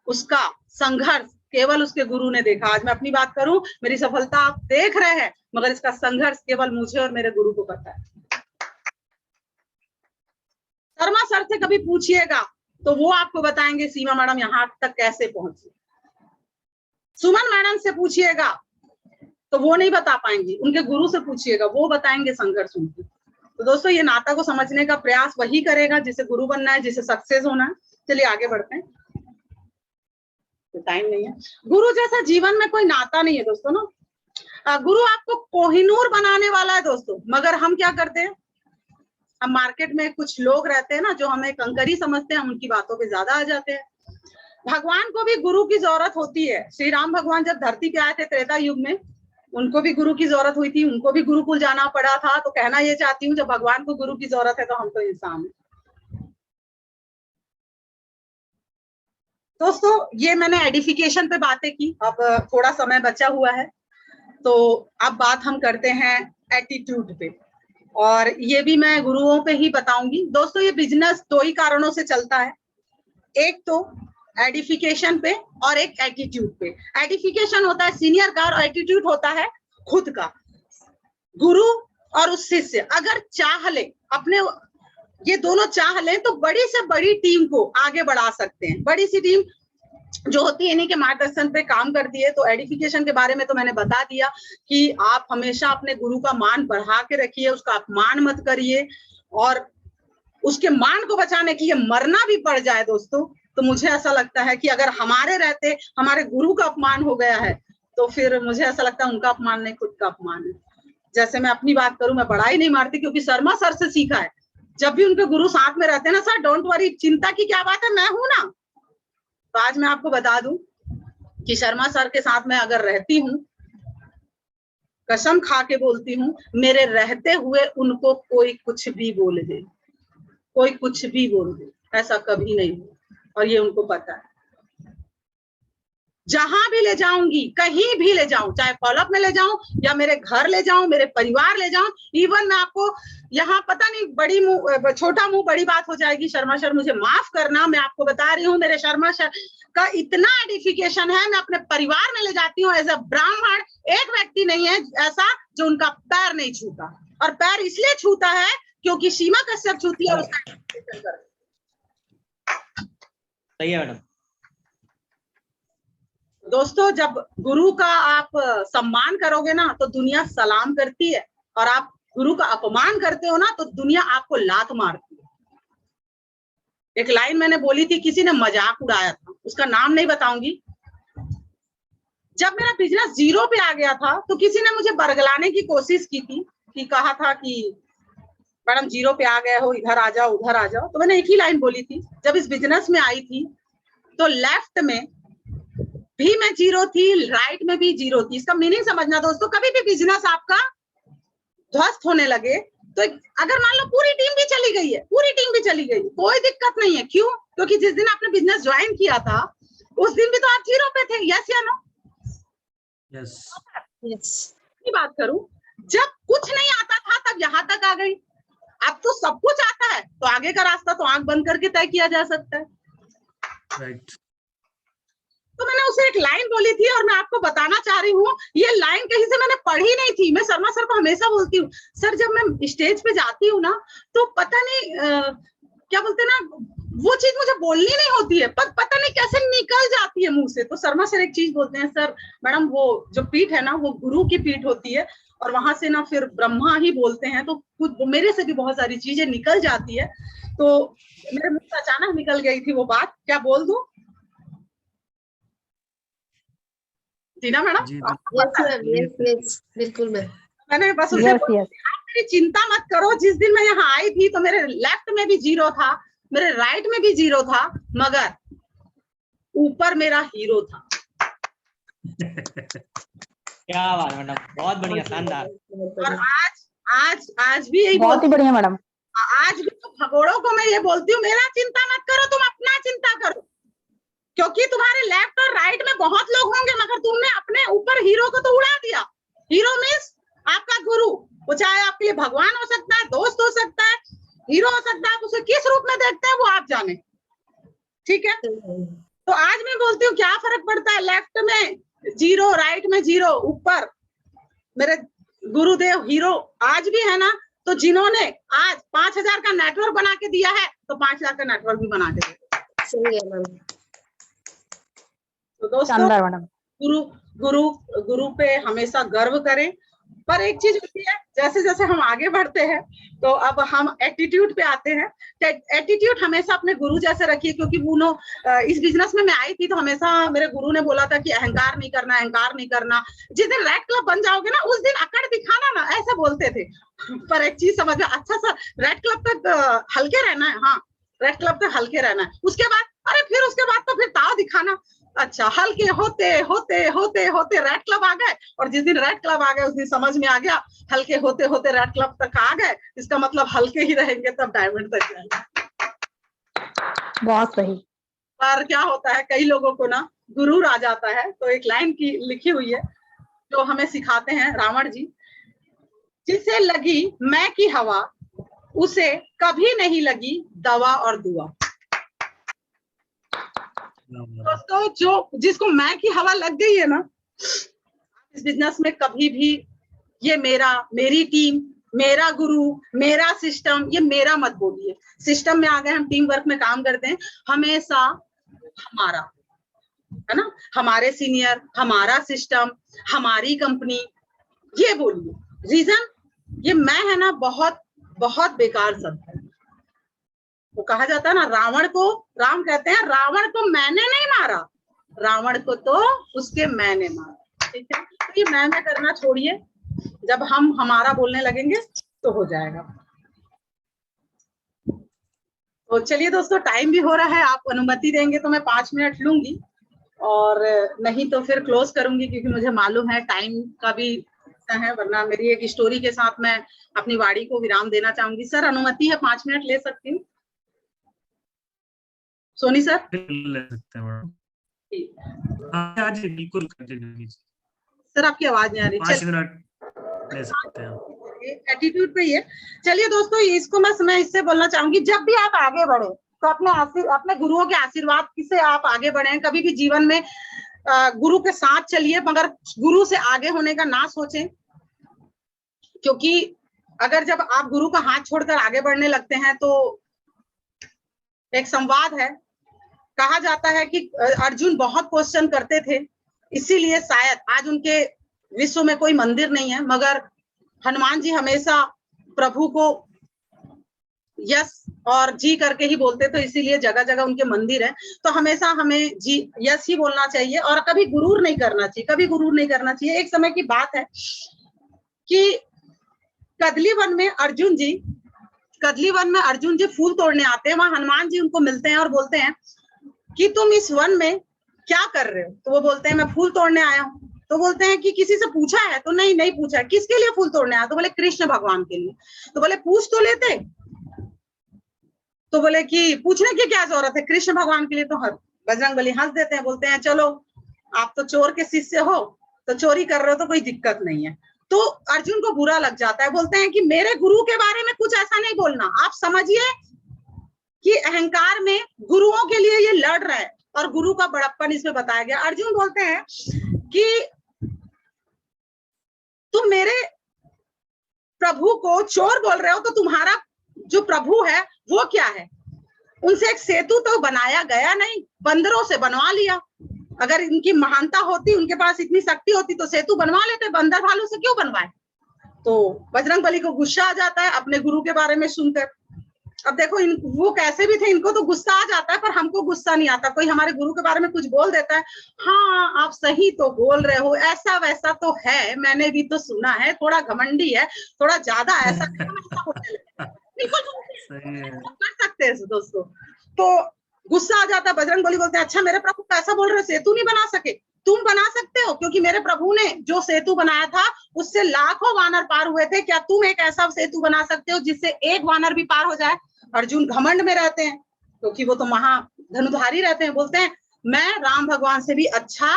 उसका संघर्ष केवल उसके गुरु ने देखा। आज मैं अपनी बात करूं, मेरी सफलता आप देख रहे हैं, मगर इसका संघर्ष केवल मुझे और मेरे गुरु को पता है। शर्मा सर से कभी पूछिएगा तो वो आपको बताएंगे सीमा मैडम यहाँ तक कैसे पहुंची। सुमन मैडम से पूछिएगा तो वो नहीं बता पाएंगी, उनके गुरु से पूछिएगा, वो बताएंगे संघर्ष उनकी। तो दोस्तों ये नाता को समझने का प्रयास वही करेगा जिसे गुरु बनना है, जिसे सक्सेस होना है। चलिए आगे बढ़ते हैं, तो टाइम नहीं है। गुरु जैसा जीवन में कोई नाता नहीं है दोस्तों ना। गुरु आपको कोहिनूर बनाने वाला है दोस्तों, मगर हम क्या करते हैं, हम मार्केट में कुछ लोग रहते हैं ना जो हमें कंकरी समझते हैं, हम उनकी बातों पे ज्यादा आ जाते हैं। भगवान को भी गुरु की जरूरत होती है। श्री राम भगवान जब धरती पे आए थे त्रेता युग में, उनको भी गुरु की जरूरत हुई थी, उनको भी गुरुकुल जाना पड़ा था। तो कहना ये चाहती हूँ, जब भगवान को गुरु की जरूरत है तो हम तो इंसान हैं। दोस्तों ये मैंने एडिफिकेशन पे बातें की, अब थोड़ा समय बचा हुआ है तो अब बात हम करते हैं एटीट्यूड पे, और ये भी मैं गुरुओं पे ही बताऊंगी। दोस्तों ये बिजनेस दो ही कारणों से चलता है, एक तो एडिफिकेशन पे और एक एटीट्यूड पे। एडिफिकेशन होता है सीनियर का और एटीट्यूड होता है खुद का। गुरु और उस शिष्य अगर चाह ले, अपने ये दोनों चाह ले तो बड़ी से बड़ी टीम को आगे बढ़ा सकते हैं। बड़ी सी टीम जो होती है इन्हीं के मार्गदर्शन पे काम करती है। तो एडिफिकेशन के बारे में तो मैंने बता दिया कि आप हमेशा अपने गुरु का मान बढ़ा के रखिए, उसका अपमान मत करिए, और उसके मान को बचाने के लिए मरना भी पड़ जाए दोस्तों, तो मुझे ऐसा लगता है कि अगर हमारे रहते हमारे गुरु का अपमान हो गया है तो फिर मुझे ऐसा लगता है उनका अपमान नहीं, खुद का अपमान है। जैसे मैं अपनी बात करूं, मैं बड़ाई नहीं मारती क्योंकि शर्मा सर से सीखा है। जब भी उनके गुरु साथ में रहते हैं ना, सर डोंट वरी, चिंता की क्या बात है, मैं हूं ना। तो आज मैं आपको बता दूं कि शर्मा सर के साथ में अगर रहती हूँ, कसम खा के बोलती हूँ, मेरे रहते हुए उनको कोई कुछ भी बोल दे, कोई कुछ भी बोल दे, ऐसा कभी नहीं हो, और ये उनको पता है। जहां भी ले जाऊंगी, कहीं भी ले जाऊं, चाहे फॉलोअप में ले जाऊं या मेरे घर ले जाऊं, मेरे परिवार ले जाऊं, इवन मैं आपको यहाँ पता नहीं बड़ी मुंह छोटा मुंह बड़ी बात हो जाएगी, शर्मा सर मुझे माफ करना, मैं आपको बता रही हूँ मेरे शर्मा सर का इतना एडिफिकेशन है, मैं अपने परिवार में ले जाती हूँ। एज अ ब्राह्मण एक व्यक्ति नहीं है ऐसा जो उनका पैर नहीं छूता, और पैर इसलिए छूता है क्योंकि सीमा कश्यप छूती है, उसका एडिफिकेशन करती है। सही है मैडम। दोस्तों जब गुरु का आप सम्मान करोगे ना तो दुनिया सलाम करती है, और आप गुरु का अपमान करते हो ना तो दुनिया आपको लात मारती है। एक लाइन मैंने बोली थी, किसी ने मजाक उड़ाया था, उसका नाम नहीं बताऊंगी। जब मेरा बिजनेस जीरो पे आ गया था तो किसी ने मुझे बरगलाने की कोशिश की थी, कि कहा था कि मैडम जीरो पे आ गए हो, इधर आ जाओ उधर आ जाओ। तो मैंने एक ही लाइन बोली थी, जब इस बिजनेस में आई थी तो लेफ्ट में भी मैं जीरो थी, राइट में भी जीरो थी। इसका मीनिंग समझना दोस्तों, कभी भी बिजनेस आपका ध्वस्त होने लगे तो अगर मान लो पूरी टीम भी चली गई है, पूरी टीम भी चली गई, कोई दिक्कत नहीं है। क्यों? क्योंकि जिस दिन आपने बिजनेस ज्वाइन किया था उस दिन भी तो आप जीरो पे थे। यस या नो? Yes yes. बात करूं, जब कुछ नहीं आता था तब यहां तक आ गई, अब तो सब कुछ आता है, तो आगे का रास्ता तो आंख बंद करके तय किया जा सकता है। राइट। तो मैंने उसे एक लाइन बोली थी और मैं आपको बताना चाह रही हूँ, ये लाइन कहीं से मैंने पढ़ी नहीं थी। मैं शर्मा सर को हमेशा बोलती हूँ, सर जब मैं स्टेज पे जाती हूँ ना तो पता नहीं क्या बोलते ना, वो चीज मुझे बोलनी नहीं होती है, पर पता नहीं कैसे निकल जाती है मुंह से। तो शर्मा सर एक चीज बोलते हैं, सर मैडम वो जो पीठ है ना वो गुरु की पीठ होती है, और वहां से ना फिर ब्रह्मा ही बोलते हैं, तो कुछ मेरे से भी बहुत सारी चीजें निकल जाती है। तो मेरे मुंह से अचानक निकल गई थी वो बात, क्या बोल दूं? Tina madam? Yes ma'am, yes yes, बिल्कुल मैम। मैंने बस उसे आप मेरी चिंता मत करो, जिस दिन मैं यहाँ आई थी तो मेरे लेफ्ट में भी जीरो था, मेरे राइट में भी जीरो था, मगर ऊपर मेरा हीरो था। क्या बात मैडम, बहुत बढ़िया, शानदार। और आज भी यही बहुत ही बढ़िया मैडम। आज भी तो भगोड़ों को मैं ये बोलती हूँ, मेरा चिंता मत करो, तुम अपना चिंता करो, क्योंकि तुम्हारे लेफ्ट और राइट में बहुत लोग होंगे, मगर तुमने अपने ऊपर हीरो को तो उड़ा दिया। हीरो मीन्स आपका गुरु, वो चाहे आपके लिए भगवान हो सकता है, दोस्त हो सकता है, हीरो हो सकता है, आप उसे किस रूप में देखते हैं वो आप जाने। ठीक है, तो आज मैं बोलती हूँ क्या फर्क पड़ता है, लेफ्ट में जीरो, राइट में जीरो, ऊपर मेरे गुरुदेव हीरो आज भी है ना। तो जिन्होंने आज 5,000 का नेटवर्क बना के दिया है तो 5 लाख का नेटवर्क भी बना के दे। सही है मैम। तो दोस्तों गुरु गुरु गुरु पे हमेशा गर्व करें। पर एक चीज होती है, जैसे जैसे हम आगे बढ़ते हैं तो अब हम एटीट्यूड पे आते हैं। एटीट्यूड हमेशा अपने गुरु जैसे रखिए, क्योंकि इस बिजनेस में मैं आई थी तो हमेशा मेरे गुरु ने बोला था कि अहंकार नहीं करना, अहंकार नहीं करना। जिस दिन रेड क्लब बन जाओगे ना उस दिन अकड़ दिखाना ना, ऐसा बोलते थे। पर एक चीज समझ में, अच्छा सर रेड क्लब तक हल्के रहना है, हाँ रेड क्लब तक हल्के रहना है, उसके बाद उसके बाद तो फिर ताव दिखाना। अच्छा, हल्के होते होते होते होते रेड क्लब आ गए, और जिस दिन रेड क्लब आ गए उस दिन समझ में आ गया हल्के होते होते रेड क्लब तक आ गए, इसका मतलब हल्के ही रहेंगे तब डायमंड तक जाएंगे। बहुत सही। पर क्या होता है, कई लोगों को ना गुरूर आ जाता है। तो एक लाइन की लिखी हुई है जो हमें सिखाते हैं रावण जी, जिसे लगी मैं की हवा, उसे कभी नहीं लगी दवा और दुआ। दोस्तों, जो जिसको मैं की हवा लग गई है ना, इस बिजनेस में कभी भी ये मेरा, मेरी टीम, मेरा गुरु, मेरा सिस्टम, ये मेरा मत बोलिए। सिस्टम में आ गए, हम टीम वर्क में काम करते हैं, हमेशा हमारा, है ना, हमारे सीनियर, हमारा सिस्टम, हमारी कंपनी, ये बोलिए। रीजन, ये मैं है ना, बहुत बहुत बेकार शब्द है। वो कहा जाता है ना, रावण को, राम कहते हैं रावण को मैंने नहीं मारा, रावण को तो उसके मैंने मारा। ठीक है, तो ये मैं करना छोड़िए, जब हम हमारा बोलने लगेंगे तो हो जाएगा। तो चलिए दोस्तों, टाइम भी हो रहा है, आप अनुमति देंगे तो मैं 5 मिनट लूंगी, और नहीं तो फिर क्लोज करूंगी, क्योंकि मुझे मालूम है टाइम का भी है, वरना मेरी एक स्टोरी के साथ मैं अपनी वाणी को विराम देना चाहूंगी। सर, अनुमति है, 5 मिनट ले सकती हूँ? सोनी सर? ले सकते हैं मैडम। हाँ जी, बिल्कुल कंटिन्यू कीजिए। सर, आपकी आवाज नहीं आ रही। 5 मिनट ले सकते हैं। एटीट्यूड पे ये। चलिए दोस्तों, इसको मैं इससे बोलना चाहूंगी, जब भी आप आगे बढ़े तो अपने गुरुओं के आशीर्वाद से आप आगे बढ़े। कभी भी जीवन में गुरु के साथ चलिए, मगर गुरु से आगे होने का ना सोचें, क्योंकि अगर जब आप गुरु का हाथ छोड़कर आगे बढ़ने लगते हैं तो एक संवाद है, कहा जाता है कि अर्जुन बहुत क्वेश्चन करते थे, इसीलिए शायद आज उनके विश्व में कोई मंदिर नहीं है, मगर हनुमान जी हमेशा प्रभु को यस और जी करके ही बोलते, तो इसीलिए जगह जगह उनके मंदिर है। तो हमेशा हमें जी यस ही बोलना चाहिए, और कभी गुरूर नहीं करना चाहिए, कभी गुरूर नहीं करना चाहिए। एक समय की बात है कि कदली वन में अर्जुन जी फूल तोड़ने आते हैं। वहां हनुमान जी उनको मिलते हैं और बोलते हैं कि तुम इस वन में क्या कर रहे हो? तो वो बोलते हैं मैं फूल तोड़ने आया हूँ। तो बोलते हैं कि किसी से पूछा है? तो नहीं पूछा है। किसके लिए फूल तोड़ने आया? तो बोले कृष्ण भगवान के लिए। तो बोले पूछ तो लेते। तो बोले कि पूछने की क्या जरूरत है, कृष्ण भगवान के लिए तो हर। बजरंगबली हंस देते हैं, बोलते हैं चलो आप तो चोर के शिष्य हो, तो चोरी कर रहे हो तो कोई दिक्कत नहीं है। तो अर्जुन को बुरा लग जाता है, बोलते हैं कि मेरे गुरु के बारे में कुछ ऐसा नहीं बोलना। आप समझिए कि अहंकार में गुरुओं के लिए ये लड़ रहा है, और गुरु का बड़प्पन इसमें बताया गया। अर्जुन बोलते हैं कि तुम मेरे प्रभु को चोर बोल रहे हो, तो तुम्हारा जो प्रभु है वो क्या है? उनसे एक सेतु तो बनाया गया नहीं, बंदरों से बनवा लिया। अगर इनकी महानता होती, उनके पास इतनी शक्ति होती तो सेतु बनवा लेते, बंदर भालू से क्यों बनवाए? तो बजरंगबली को गुस्सा आ जाता है अपने गुरु के बारे में सुनकर। अब देखो, वो कैसे भी थे, इनको तो गुस्सा आ जाता है, पर हमको गुस्सा नहीं आता। कोई हमारे गुरु के बारे में कुछ बोल देता है, हाँ आप सही तो बोल रहे हो, ऐसा वैसा तो है, मैंने भी तो सुना है, थोड़ा घमंडी है, थोड़ा ज्यादा ऐसा कर सकते हैं दोस्तों। तो गुस्सा आ जाता है। बजरंगबली बोलते हैं अच्छा मेरे प्रभु कैसा बोल रहे हो, सेतु नहीं बना सके? तुम बना सकते हो, क्योंकि मेरे प्रभु ने जो सेतु बनाया था उससे लाखों वानर पार हुए थे। क्या तुम एक ऐसा सेतु बना सकते हो जिससे एक वानर भी पार हो जाए? अर्जुन घमंड में रहते हैं, क्योंकि वो तो महाधनुधारी रहते हैं। बोलते हैं मैं राम भगवान से भी अच्छा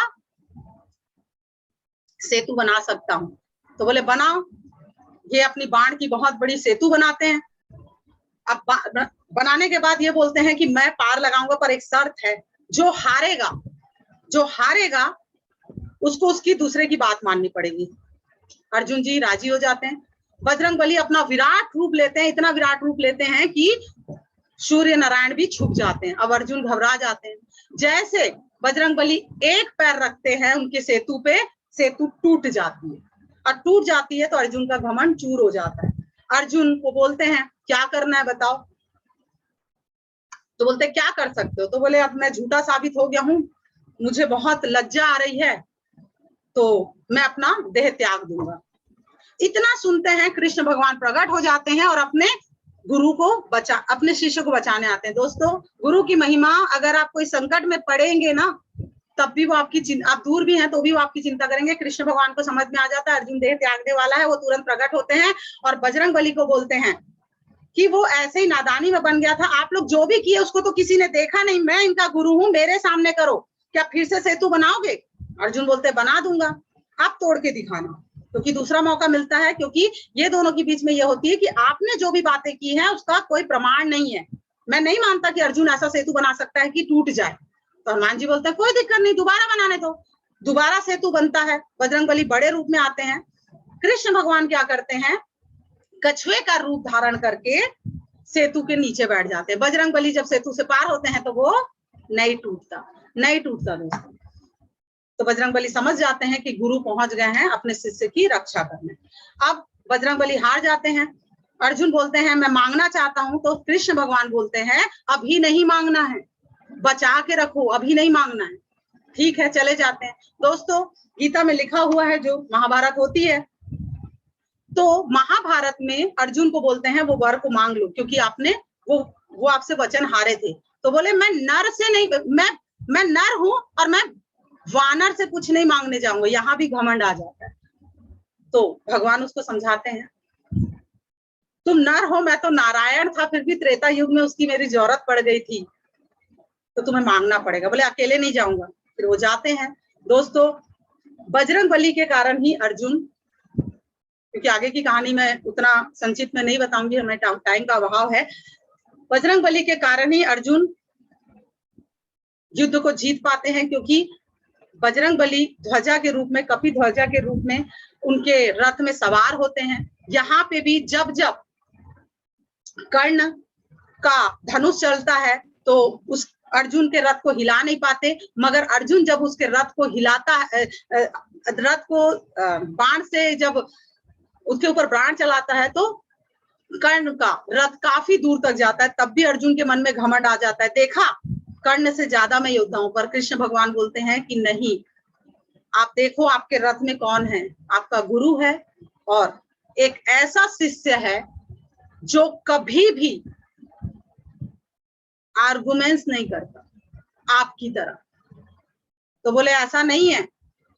सेतु बना सकता हूँ। तो बोले बनाओ। ये अपनी बाण की बहुत बड़ी सेतु बनाते हैं। अब बनाने के बाद ये बोलते हैं कि मैं पार लगाऊंगा, पर एक शर्त है, जो हारेगा उसको उसकी दूसरे की बात माननी पड़ेगी। अर्जुन जी राजी हो जाते हैं। बजरंगबली अपना विराट रूप लेते हैं, इतना विराट रूप लेते हैं कि सूर्य नारायण भी छुप जाते हैं। अब अर्जुन घबरा जाते हैं। जैसे बजरंगबली एक पैर रखते हैं उनके सेतु पे, सेतु टूट जाती है, और टूट जाती है तो अर्जुन का घमंड चूर हो जाता है। अर्जुन को बोलते हैं क्या करना है बताओ? तो बोलते क्या कर सकते हो? तो बोले अब मैं झूठा साबित हो गया हूं, मुझे बहुत लज्जा आ रही है, तो मैं अपना देह त्याग दूंगा। इतना सुनते हैं, कृष्ण भगवान प्रकट हो जाते हैं और अपने गुरु को अपने शिष्य को बचाने आते हैं। दोस्तों, गुरु की महिमा, अगर आप कोई संकट में पड़ेंगे ना, तब भी वो आपकी आप दूर भी हैं तो भी वो आपकी चिंता करेंगे। कृष्ण भगवान को समझ में आ जाता है अर्जुन देह त्यागने वाला है, वो तुरंत प्रकट होते हैं और बजरंगबली को बोलते हैं कि वो ऐसे ही नादानी में बन गया था। आप लोग जो भी किए उसको तो किसी ने देखा नहीं, मैं इनका गुरु हूं, मेरे सामने करो, क्या फिर से सेतु बनाओगे? अर्जुन बोलते बना दूंगा, आप तोड़ के दिखाना, क्योंकि दूसरा मौका मिलता है, क्योंकि ये दोनों के बीच में ये होती है कि आपने जो भी बातें की हैं उसका कोई प्रमाण नहीं है। मैं नहीं मानता कि अर्जुन ऐसा सेतु बना सकता है कि टूट जाए। तो हनुमान जी बोलते हैं कोई दिक्कत नहीं, दोबारा बनाने दो। दोबारा सेतु बनता है, बजरंगबली बड़े रूप में आते हैं। कृष्ण भगवान क्या करते हैं, कछुए का रूप धारण करके सेतु के नीचे बैठ जाते हैं। बजरंगबली जब सेतु से पार होते हैं तो वो नहीं टूटता दोस्तों। तो बजरंगबली समझ जाते हैं कि गुरु पहुंच गए हैं अपने शिष्य की रक्षा करने। अब बजरंगबली हार जाते हैं। अर्जुन बोलते हैं मैं मांगना चाहता हूं, तो कृष्ण भगवान बोलते हैं अभी नहीं मांगना है, बचा के रखो, अभी नहीं मांगना है। ठीक है, चले जाते हैं। दोस्तों गीता में लिखा हुआ है, जो महाभारत होती है, तो महाभारत में अर्जुन को बोलते हैं वो वर को मांग लो, क्योंकि आपने वो आपसे वचन हारे थे। तो बोले मैं नर से नहीं, मैं नर हूं और मैं वानर से कुछ नहीं मांगने जाऊंगा। यहाँ भी घमंड आ जाता है। तो भगवान उसको समझाते हैं तुम नर हो, मैं तो नारायण था, फिर भी त्रेता युग में उसकी मेरी जरूरत पड़ गई थी, तो तुम्हें मांगना पड़ेगा। बोले अकेले नहीं जाऊंगा। फिर वो जाते हैं। दोस्तों बजरंगबली के कारण ही अर्जुन, क्योंकि आगे की कहानी मैं उतना संक्षिप्त में नहीं बताऊंगी, हमें टाइम का अभाव है। बजरंगबली के कारण ही अर्जुन युद्ध को जीत पाते हैं, क्योंकि बजरंगबली ध्वजा के रूप में, कपि ध्वजा के रूप में उनके रथ में सवार होते हैं। यहाँ पे भी जब जब कर्ण का धनुष चलता है तो उस अर्जुन के रथ को हिला नहीं पाते, मगर अर्जुन जब उसके रथ को हिलाता है, रथ को बाण से जब उसके ऊपर बाण चलाता है तो कर्ण का रथ काफी दूर तक जाता है। तब भी अर्जुन के मन में घमंड आ जाता है, देखा कर्ण से ज्यादा मैं योद्धा हूं। पर कृष्ण भगवान बोलते हैं कि नहीं, आप देखो आपके रथ में कौन है, आपका गुरु है, और एक ऐसा शिष्य है जो कभी भी आर्गुमेंट्स नहीं करता आपकी तरह। तो बोले ऐसा नहीं है,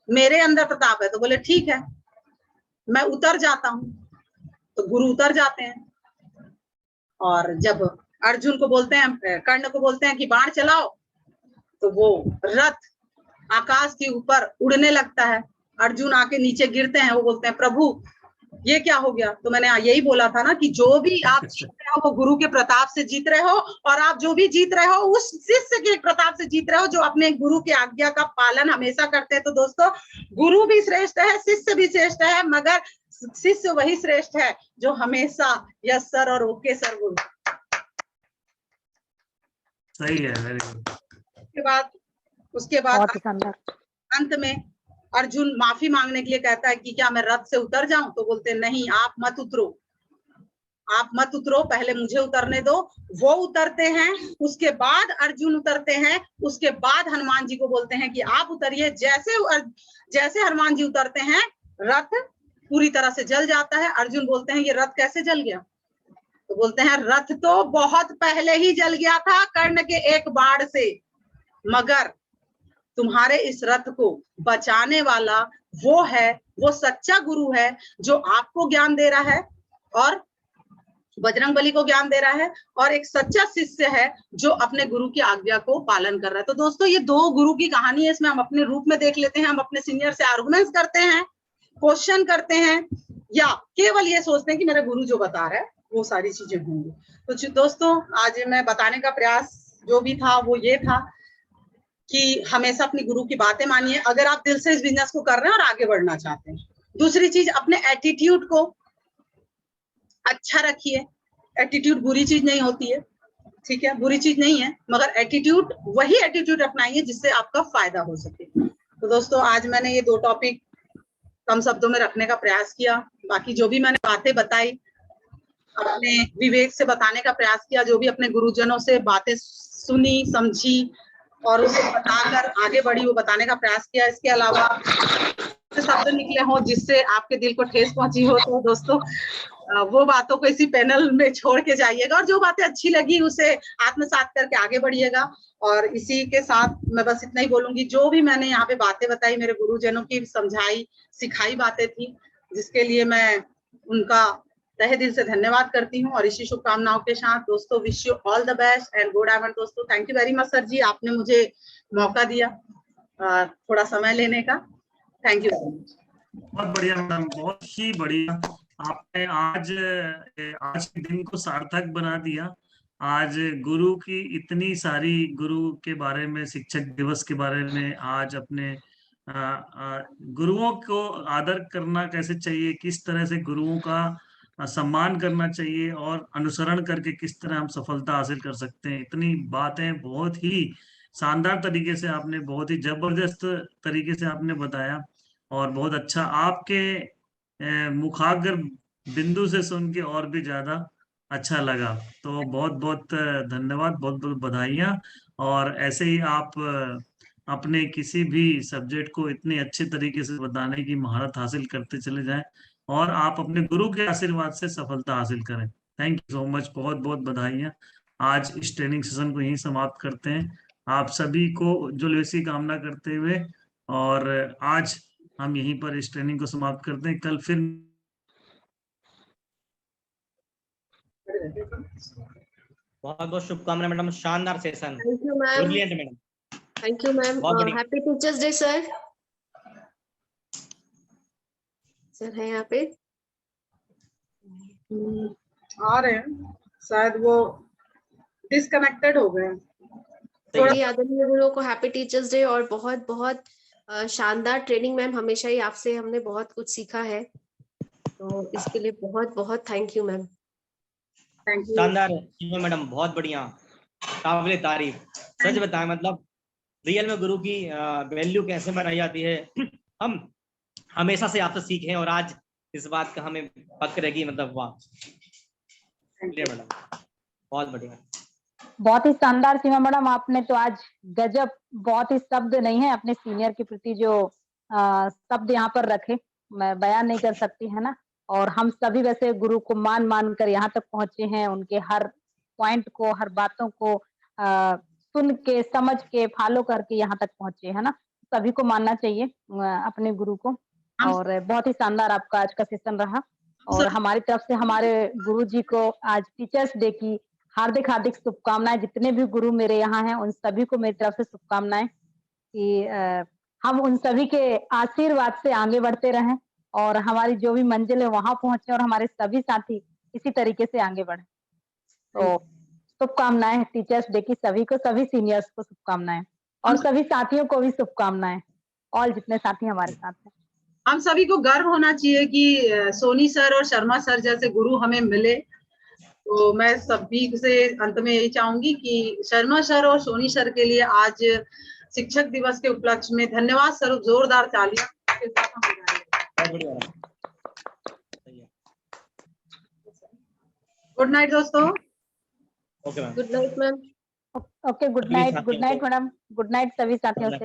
मेरे अंदर प्रताप है। तो बोले ठीक है, मैं उतर जाता हूं। तो गुरु उतर जाते हैं, और जब अर्जुन को बोलते हैं, कर्ण को बोलते हैं कि बाण चलाओ, तो वो रथ आकाश के ऊपर उड़ने लगता है। अर्जुन आके नीचे गिरते हैं। वो बोलते हैं प्रभु ये क्या हो गया? तो मैंने यही बोला था ना कि जो भी आप जीत रहे हो वो गुरु के प्रताप से जीत रहे हो, और आप जो भी जीत रहे हो उस शिष्य के प्रताप से जीत रहे हो जो अपने गुरु की आज्ञा का पालन हमेशा करते हैं। तो दोस्तों गुरु भी श्रेष्ठ है, शिष्य भी श्रेष्ठ है, मगर शिष्य वही श्रेष्ठ है जो हमेशा यस सर और ओके सर बोलता। सही है, वेरी गुड। उसके बाद अंत में अर्जुन माफी मांगने के लिए कहता है कि क्या मैं रथ से उतर जाऊं? तो बोलते नहीं, आप मत उतरो, पहले मुझे उतरने दो। वो उतरते हैं, उसके बाद अर्जुन उतरते हैं, उसके बाद हनुमान जी को बोलते हैं कि आप उतरिए। जैसे हनुमान जी उतरते हैं रथ पूरी तरह से जल जाता है। अर्जुन बोलते हैं ये रथ कैसे जल गया? तो बोलते हैं रथ तो बहुत पहले ही जल गया था कर्ण के एक बाण से, मगर तुम्हारे इस रथ को बचाने वाला वो है, वो सच्चा गुरु है जो आपको ज्ञान दे रहा है और बजरंगबली को ज्ञान दे रहा है, और एक सच्चा शिष्य है जो अपने गुरु की आज्ञा को पालन कर रहा है। तो दोस्तों ये दो गुरु की कहानी है, इसमें हम अपने रूप में देख लेते हैं। हम अपने सीनियर से आर्गुमेंट्स करते हैं, क्वेश्चन करते हैं, या केवल ये सोचते हैं कि मेरा गुरु जो बता रहा है वो सारी चीजें होंगी। तो दोस्तों आज मैं बताने का प्रयास जो भी था वो ये था कि हमेशा अपनी गुरु की बातें मानिए, अगर आप दिल से इस बिजनेस को कर रहे हैं और आगे बढ़ना चाहते हैं। दूसरी चीज, अपने एटीट्यूड को अच्छा रखिए। एटीट्यूड बुरी चीज नहीं होती है, ठीक है, बुरी चीज नहीं है, मगर एटीट्यूड, वही एटीट्यूड अपनाइए जिससे आपका फायदा हो सके। तो दोस्तों आज मैंने ये दो टॉपिक कम शब्दों में रखने का प्रयास किया। बाकी जो भी मैंने बातें बताई अपने विवेक से बताने का प्रयास किया, जो भी अपने गुरुजनों से बातें सुनी समझी और उसे बताकर आगे बढ़ी वो बताने का प्रयास किया। इसके अलावा शब्द निकले हो जिससे आपके दिल को ठेस पहुंची हो तो दोस्तों वो बातों को इसी पैनल में छोड़ के जाइएगा, और जो बातें अच्छी लगी उसे आत्मसात करके आगे बढ़िएगा। और इसी के साथ मैं बस इतना ही बोलूंगी, जो भी मैंने यहाँ पे बातें बताई मेरे गुरुजनों की समझाई सिखाई बातें थी, जिसके लिए मैं उनका तहे दिल से धन्यवाद करती हूँ और इसी शुभकामनाओं के साथ दोस्तों wish you all the best and good evening दोस्तों। Thank you very much sir ji, आपने मुझे मौका दिया थोड़ा समय लेने का। Thank you very much. बहुत बढ़िया मैडम, बहुत ही बढ़िया। आपने आज के दिन को सार्थक बना दिया। आज गुरु की इतनी सारी, गुरु के बारे में, शिक्षक दिवस के बारे में आज अपने गुरुओं को आदर करना कैसे चाहिए, किस तरह से गुरुओं का सम्मान करना चाहिए और अनुसरण करके किस तरह हम सफलता हासिल कर सकते हैं, इतनी बातें बहुत ही शानदार तरीके से आपने, बहुत ही जबरदस्त तरीके से आपने बताया। और बहुत अच्छा, आपके मुखाग्र बिंदु से सुन के और भी ज्यादा अच्छा लगा। तो बहुत बहुत धन्यवाद, बहुत बहुत बधाइयाँ। और ऐसे ही आप अपने किसी भी सब्जेक्ट को इतने अच्छे तरीके से बताने की महारत हासिल करते चले जाएं और आप अपने गुरु के आशीर्वाद से सफलता हासिल करें। थैंक यू सो मच, बहुत बहुत बधाइयाँ। आज इस ट्रेनिंग सेशन को यहीं समाप्त करते हैं। आप सभी को उज्ज्वल कामना करते हुए, और आज हम यहीं पर इस ट्रेनिंग को समाप्त करते हैं। कल फिर बहुत बहुत शुभकामनाएं मैडम, शानदार session, thank you ma'am. Brilliant madam, thank you ma'am. बहुत बढ़िया। Happy teachers day sir. Sir है यहाँ पे? आ रहे हैं, शायद वो डिस्कनेक्टेड हो गए। सभी आदरणीय गुरुओं को हैप्पी टीचर्स डे और बहुत बहुत शानदार ट्रेनिंग मैम। हमेशा ही आपसे हमने बहुत कुछ सीखा है, तो इसके लिए बहुत बहुत thank you ma'am. Thank you. शानदार मैडम, बहुत बढ़िया, काबिले तारीफ। सच बताएं, मतलब रियल में गुरु की वैल्यू कैसे बनाई जाती है, हम हमेशा से आपसे सीखे और आज इस बात का हमें फक्र है कि मतलब वाह। मैडम बहुत बढ़िया, बहुत ही शानदार सीमा मैडम, आपने तो आज गजब, बहुत ही शब्द नहीं है अपने सीनियर के प्रति जो शब्द यहाँ पर रखे, मैं बयान नहीं कर सकती, है ना। और हम सभी वैसे गुरु को मान मान कर यहाँ तक पहुंचे हैं, उनके हर पॉइंट को, हर बातों को सुन के, समझ के, फॉलो करके यहाँ तक पहुंचे, है ना। सभी को मानना चाहिए अपने गुरु को। और बहुत ही शानदार आपका आज का सेशन रहा। और हमारी तरफ से हमारे गुरु जी को आज टीचर्स डे की हार्दिक हार्दिक शुभकामनाएं। जितने भी गुरु मेरे यहाँ हैं उन सभी को मेरी तरफ से शुभकामनाएं कि हम उन सभी के आशीर्वाद से आगे बढ़ते रहें और हमारी जो भी मंजिल है वहां पहुंचे और हमारे सभी साथी इसी तरीके से आगे बढ़े। तो शुभकामनाएं टीचर्स डे की सभी को, सभी सीनियर्स को शुभकामनाएं और सभी साथियों को भी शुभकामनाएं, और जितने साथी हमारे साथ हैं। हम सभी को गर्व होना चाहिए कि सोनी सर और शर्मा सर जैसे गुरु हमें मिले। तो मैं सभी से अंत में यही चाहूंगी कि शर्मा सर और सोनी सर के लिए आज शिक्षक दिवस के उपलक्ष्य में धन्यवाद स्वरूप जोरदार तालियां। गुड नाइट दोस्तों। Okay ma'am, good night ma'am. Okay, good night madam, good night सभी साथियों से।